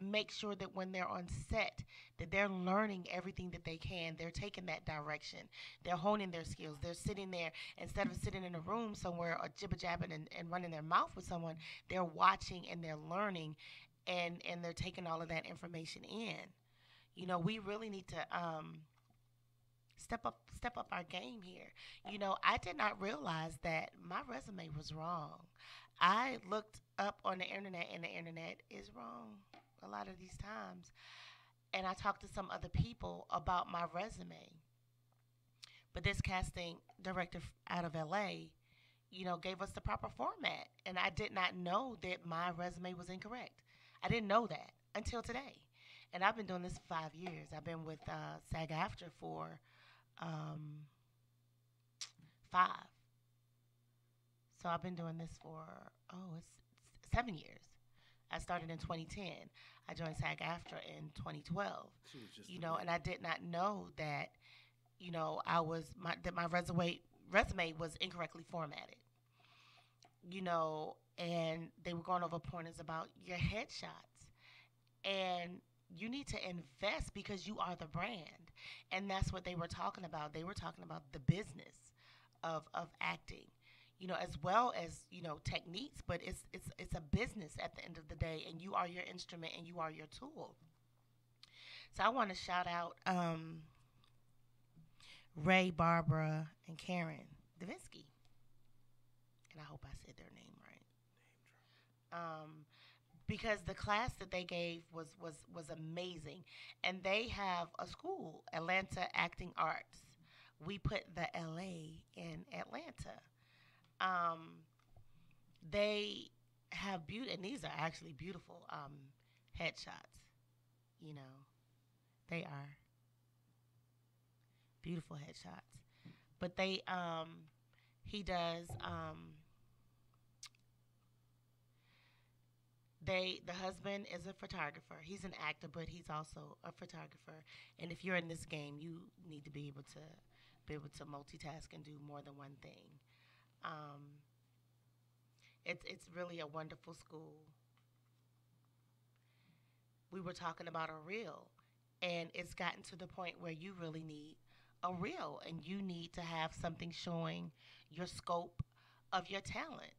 make sure that when they're on set that they're learning everything that they can. They're taking that direction. They're honing their skills. They're sitting there instead of sitting in a room somewhere or jibber-jabbing and running their mouth with someone. They're watching and they're learning, and they're taking all of that information in. We really need to step up our game here. I did not realize that my resume was wrong. I looked up on the internet, and the internet is wrong a lot of these times. And I talked to some other people about my resume. But this casting director out of LA, gave us the proper format. And I did not know that my resume was incorrect. I didn't know that until today. And I've been doing this for 5 years. I've been with SAG-AFTRA for 5. So I've been doing this for, it's 7 years. I started in 2010. I joined SAG-AFTRA in 2012. And I did not know that, that my resume was incorrectly formatted. And they were going over pointers about your headshots. And you need to invest because you are the brand. And that's what they were talking about. They were talking about the business of acting, as well as, techniques, but it's a business at the end of the day, and you are your instrument and you are your tool. So I want to shout out Ray, Barbara, and Karen Davinsky. And I hope I said their name right. Because the class that they gave was amazing. And they have a school, Atlanta Acting Arts. We put the LA in Atlanta. They have beauty, and these are actually beautiful headshots. They are beautiful headshots. But he does. The husband is a photographer. He's an actor, but he's also a photographer. And if you're in this game, you need to be able to multitask and do more than one thing. It's really a wonderful school. We were talking about a reel, and it's gotten to the point where you really need a reel, and you need to have something showing your scope of your talent.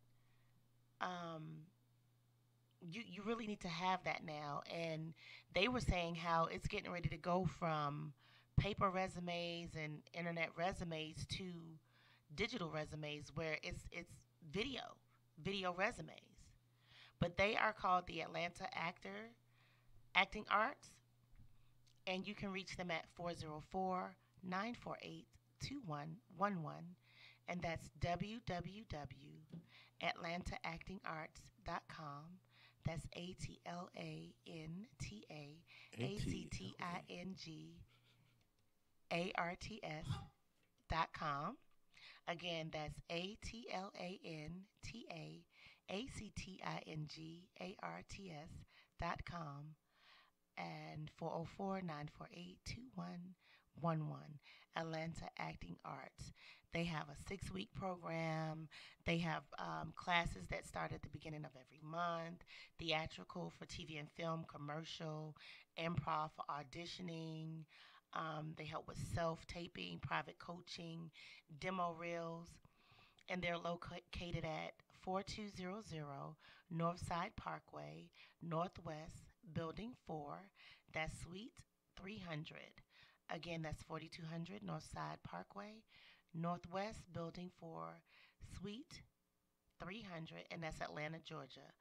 You really need to have that now. And they were saying how it's getting ready to go from paper resumes and internet resumes to digital resumes, where it's video resumes. But they are called the Atlanta Acting Arts, and you can reach them at 404-948-2111, and that's www.atlantaactingarts.com. That's ATLANTAACTINGARTS.com. Again, that's ATLANTAACTINGARTS.com, and 404-948-2111. Atlanta Acting Arts. They have a 6-week program. They have classes that start at the beginning of every month, theatrical for TV and film, commercial, improv for auditioning. They help with self-taping, private coaching, demo reels, and they're located at 4200 Northside Parkway, Northwest Building 4. That's Suite 300. Again, that's 4200 Northside Parkway, Northwest Building 4, Suite 300, and that's Atlanta, Georgia,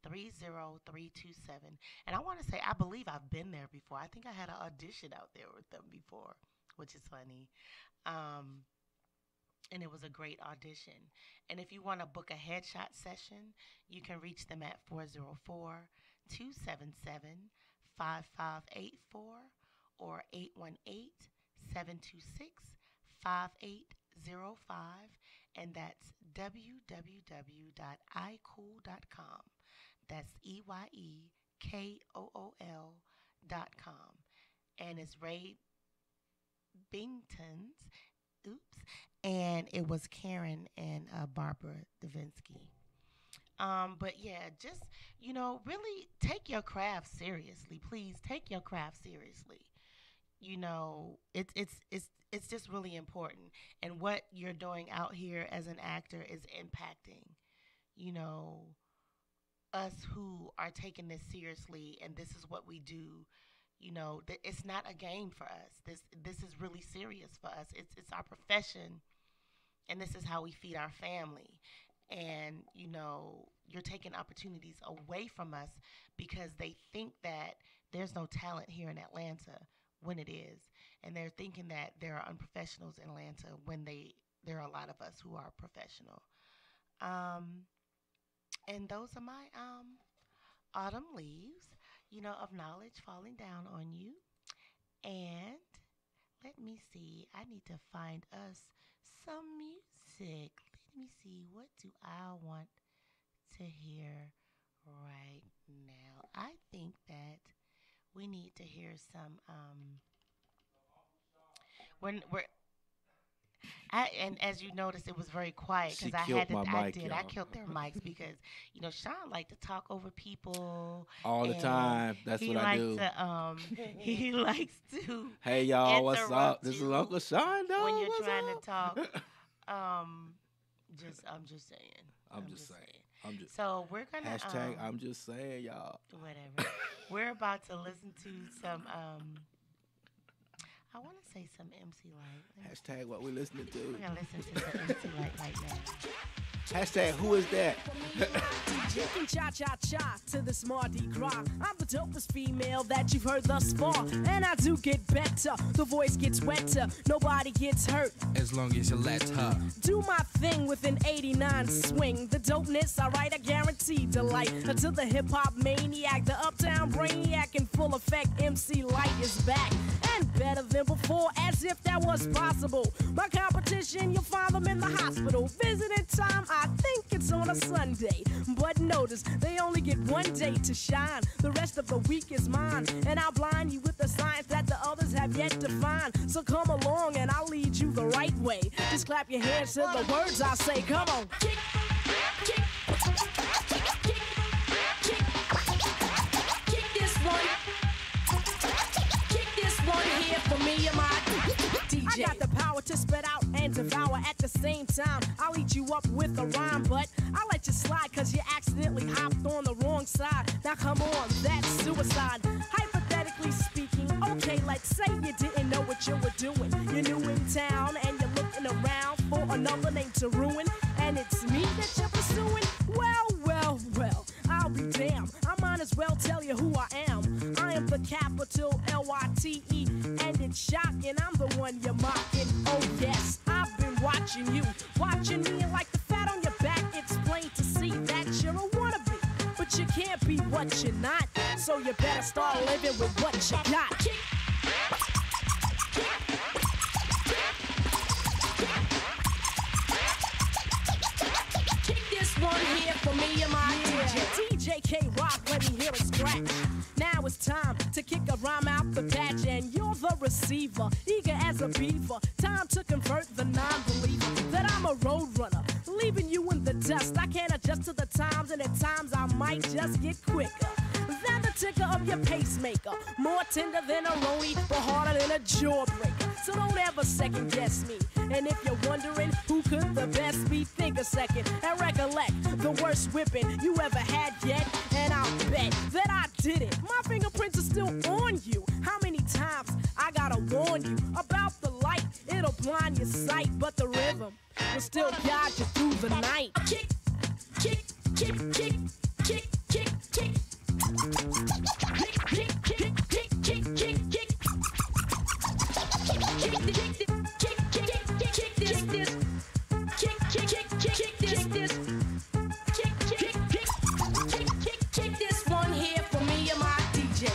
30327. And I want to say, I believe I've been there before. I think I had an audition out there with them before, which is funny. And it was a great audition. And if you want to book a headshot session, you can reach them at 404-277-5584 or 818-726-5805, and that's www.eyecool.com. That's EYEKOOL.com. And it's Ray Bington's, and it was Karen and Barbara Davinsky. But yeah, just, really take your craft seriously. Please take your craft seriously. It's just really important. And what you're doing out here as an actor is impacting, us who are taking this seriously, and this is what we do. It's not a game for us. This is really serious for us. It's our profession, and this is how we feed our family. And you're taking opportunities away from us because they think that there's no talent here in Atlanta when it is, and they're thinking that there are unprofessionals in Atlanta when there are a lot of us who are professional. And those are my autumn leaves, of knowledge falling down on you. And let me see, I need to find us some music. Let me see, what do I want to hear right now. I think that we need to hear some. And as you noticed, it was very quiet She because I killed had to. my I mic, did. I y'all. killed their mics because Sean liked to talk over people All the and time. That's he what I likes do. To, he likes to. Hey y'all, what's interrupt up? This is you Uncle Sean, dog. when you're What's trying up? to talk. I'm just saying. I'm just saying. I'm just. So we're gonna Hashtag I'm just saying, y'all. whatever. We're about to listen to some. I want to say some MC Light. Hashtag what we listening to. We're gonna listen to some MC Light right now. Hashtag who is that? Kicking cha-cha-cha to this Mardi Gras. I'm the dopest female that you've heard thus far. And I do get better. The voice gets wetter. Nobody gets hurt. As long as you let her. Do my thing with an 89 swing. The dopeness, I write, I guarantee delight. Until the hip-hop maniac, the uptown brainiac in full effect, MC Light is back. And better than before, as if that was possible. My competition, you'll find them in the hospital. Visiting time, I think it's on a Sunday. But notice, they only get one day to shine. The rest of the week is mine. And I'll blind you with the science that the others have yet to find. So come along and I'll lead you the right way. Just clap your hands to the words I say. Come on. Kick, kick, kick this one. Kick this one here for me and my DJ. I got the power to spit out and devour at the same time. I'll eat you up with a rhyme, but I'll let you slide cause you accidentally hopped on the wrong side. Now come on, that's suicide. Hypothetically speaking, okay, let's say you didn't know what you were doing. You're new in town and you're looking around for another name to ruin. And it's me that you're pursuing? Well, I'll be damned. I might as well tell you who I am. I am the capital L-Y-T-E. And it's shocking, I'm the one you're mocking. Oh yes, I've been watching you. Watching me and like the fat on your back, it's plain to see that you're a wannabe. But you can't be what you're not. So you better start living with what you got. Kick this one here for me and my DJ K-Rock, let me hear it scratch. Now it's time to kick a rhyme out the batch, and you're the receiver, eager as a beaver. Time to convert the non-believer that I'm a road runner, leaving you in the dust. I can't adjust to the times, and at times I might just get quicker than the ticker of your pacemaker. More tender than a roni, but harder than a jawbreaker. So don't ever second guess me. And if you're wondering who could the best be, think a second and recollect the worst whipping you ever had yet. And I'll bet that I did it. My fingerprints are still on you. How many times I gotta warn you about the light? It'll blind your sight, but the rhythm will still guide you through the night. Kick, kick, kick, kick, kick, kick, kick. Kick, kick, kick, kick, kick, kick, kick. Kick this. Kick this one here for me and my DJ.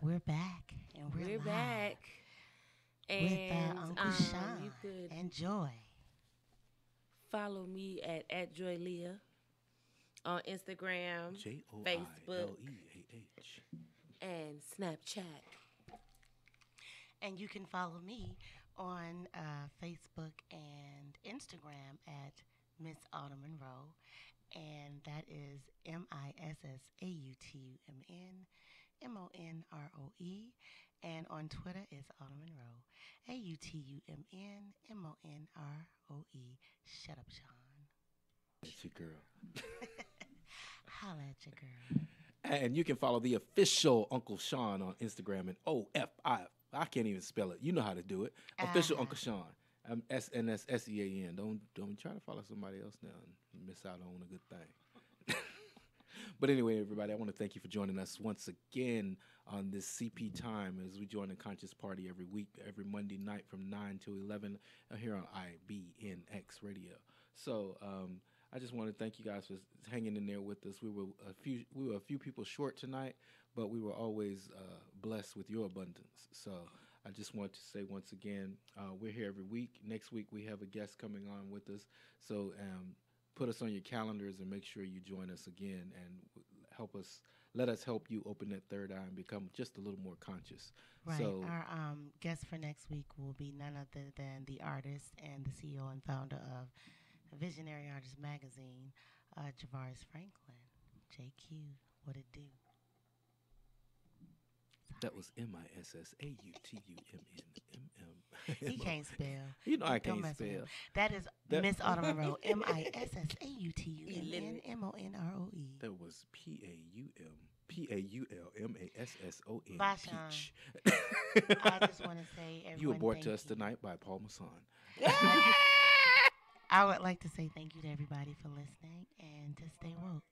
We're back, and we're live back. And with Uncle Sean you could and Joy. Follow me at Joy Leah on Instagram, Facebook, and Snapchat. And you can follow me on Facebook and Instagram at Miss Autumn Monroe, and that is MissAutumnMonroe. And on Twitter is Autumn Monroe, AutumnMonroe. Shut up, Sean. That's your girl. Holla at your girl. And you can follow the official Uncle Sean on Instagram and OFI. I can't even spell it. You know how to do it. Official Uncle Sean. SNSSEAN. Don't try to follow somebody else now and miss out on a good thing. But anyway, everybody, I want to thank you for joining us once again on this CP time as we join the Conscious Party every week, every Monday night from 9 to 11 here on IBNX Radio. So I just want to thank you guys for hanging in there with us. We were a few people short tonight, but we were always blessed with your abundance. So I just want to say once again, we're here every week. Next week we have a guest coming on with us. So put us on your calendars and make sure you join us again and let us help you open that third eye and become just a little more conscious. Right. So our guest for next week will be none other than the artist and the CEO and founder of Visionary Artist Magazine, Javaris Franklin. JQ, what it do? That was MissAutumnMmm. He can't spell. You know I Don't can't mess with spell. him. That is Miss Autumn Monroe. MissAutumnMonroe. That was PAULMASSON. Bye, Sean. Peach. I just want to say everyone You were brought thank to us you. tonight by Paul Masson. I would like to say thank you to everybody for listening and to stay woke.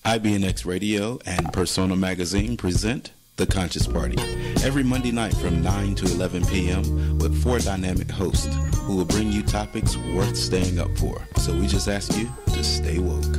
IBNX Radio and Persona Magazine present The Conscious Party every Monday night from 9 to 11 p.m. with 4 dynamic hosts who will bring you topics worth staying up for. So we just ask you to stay woke.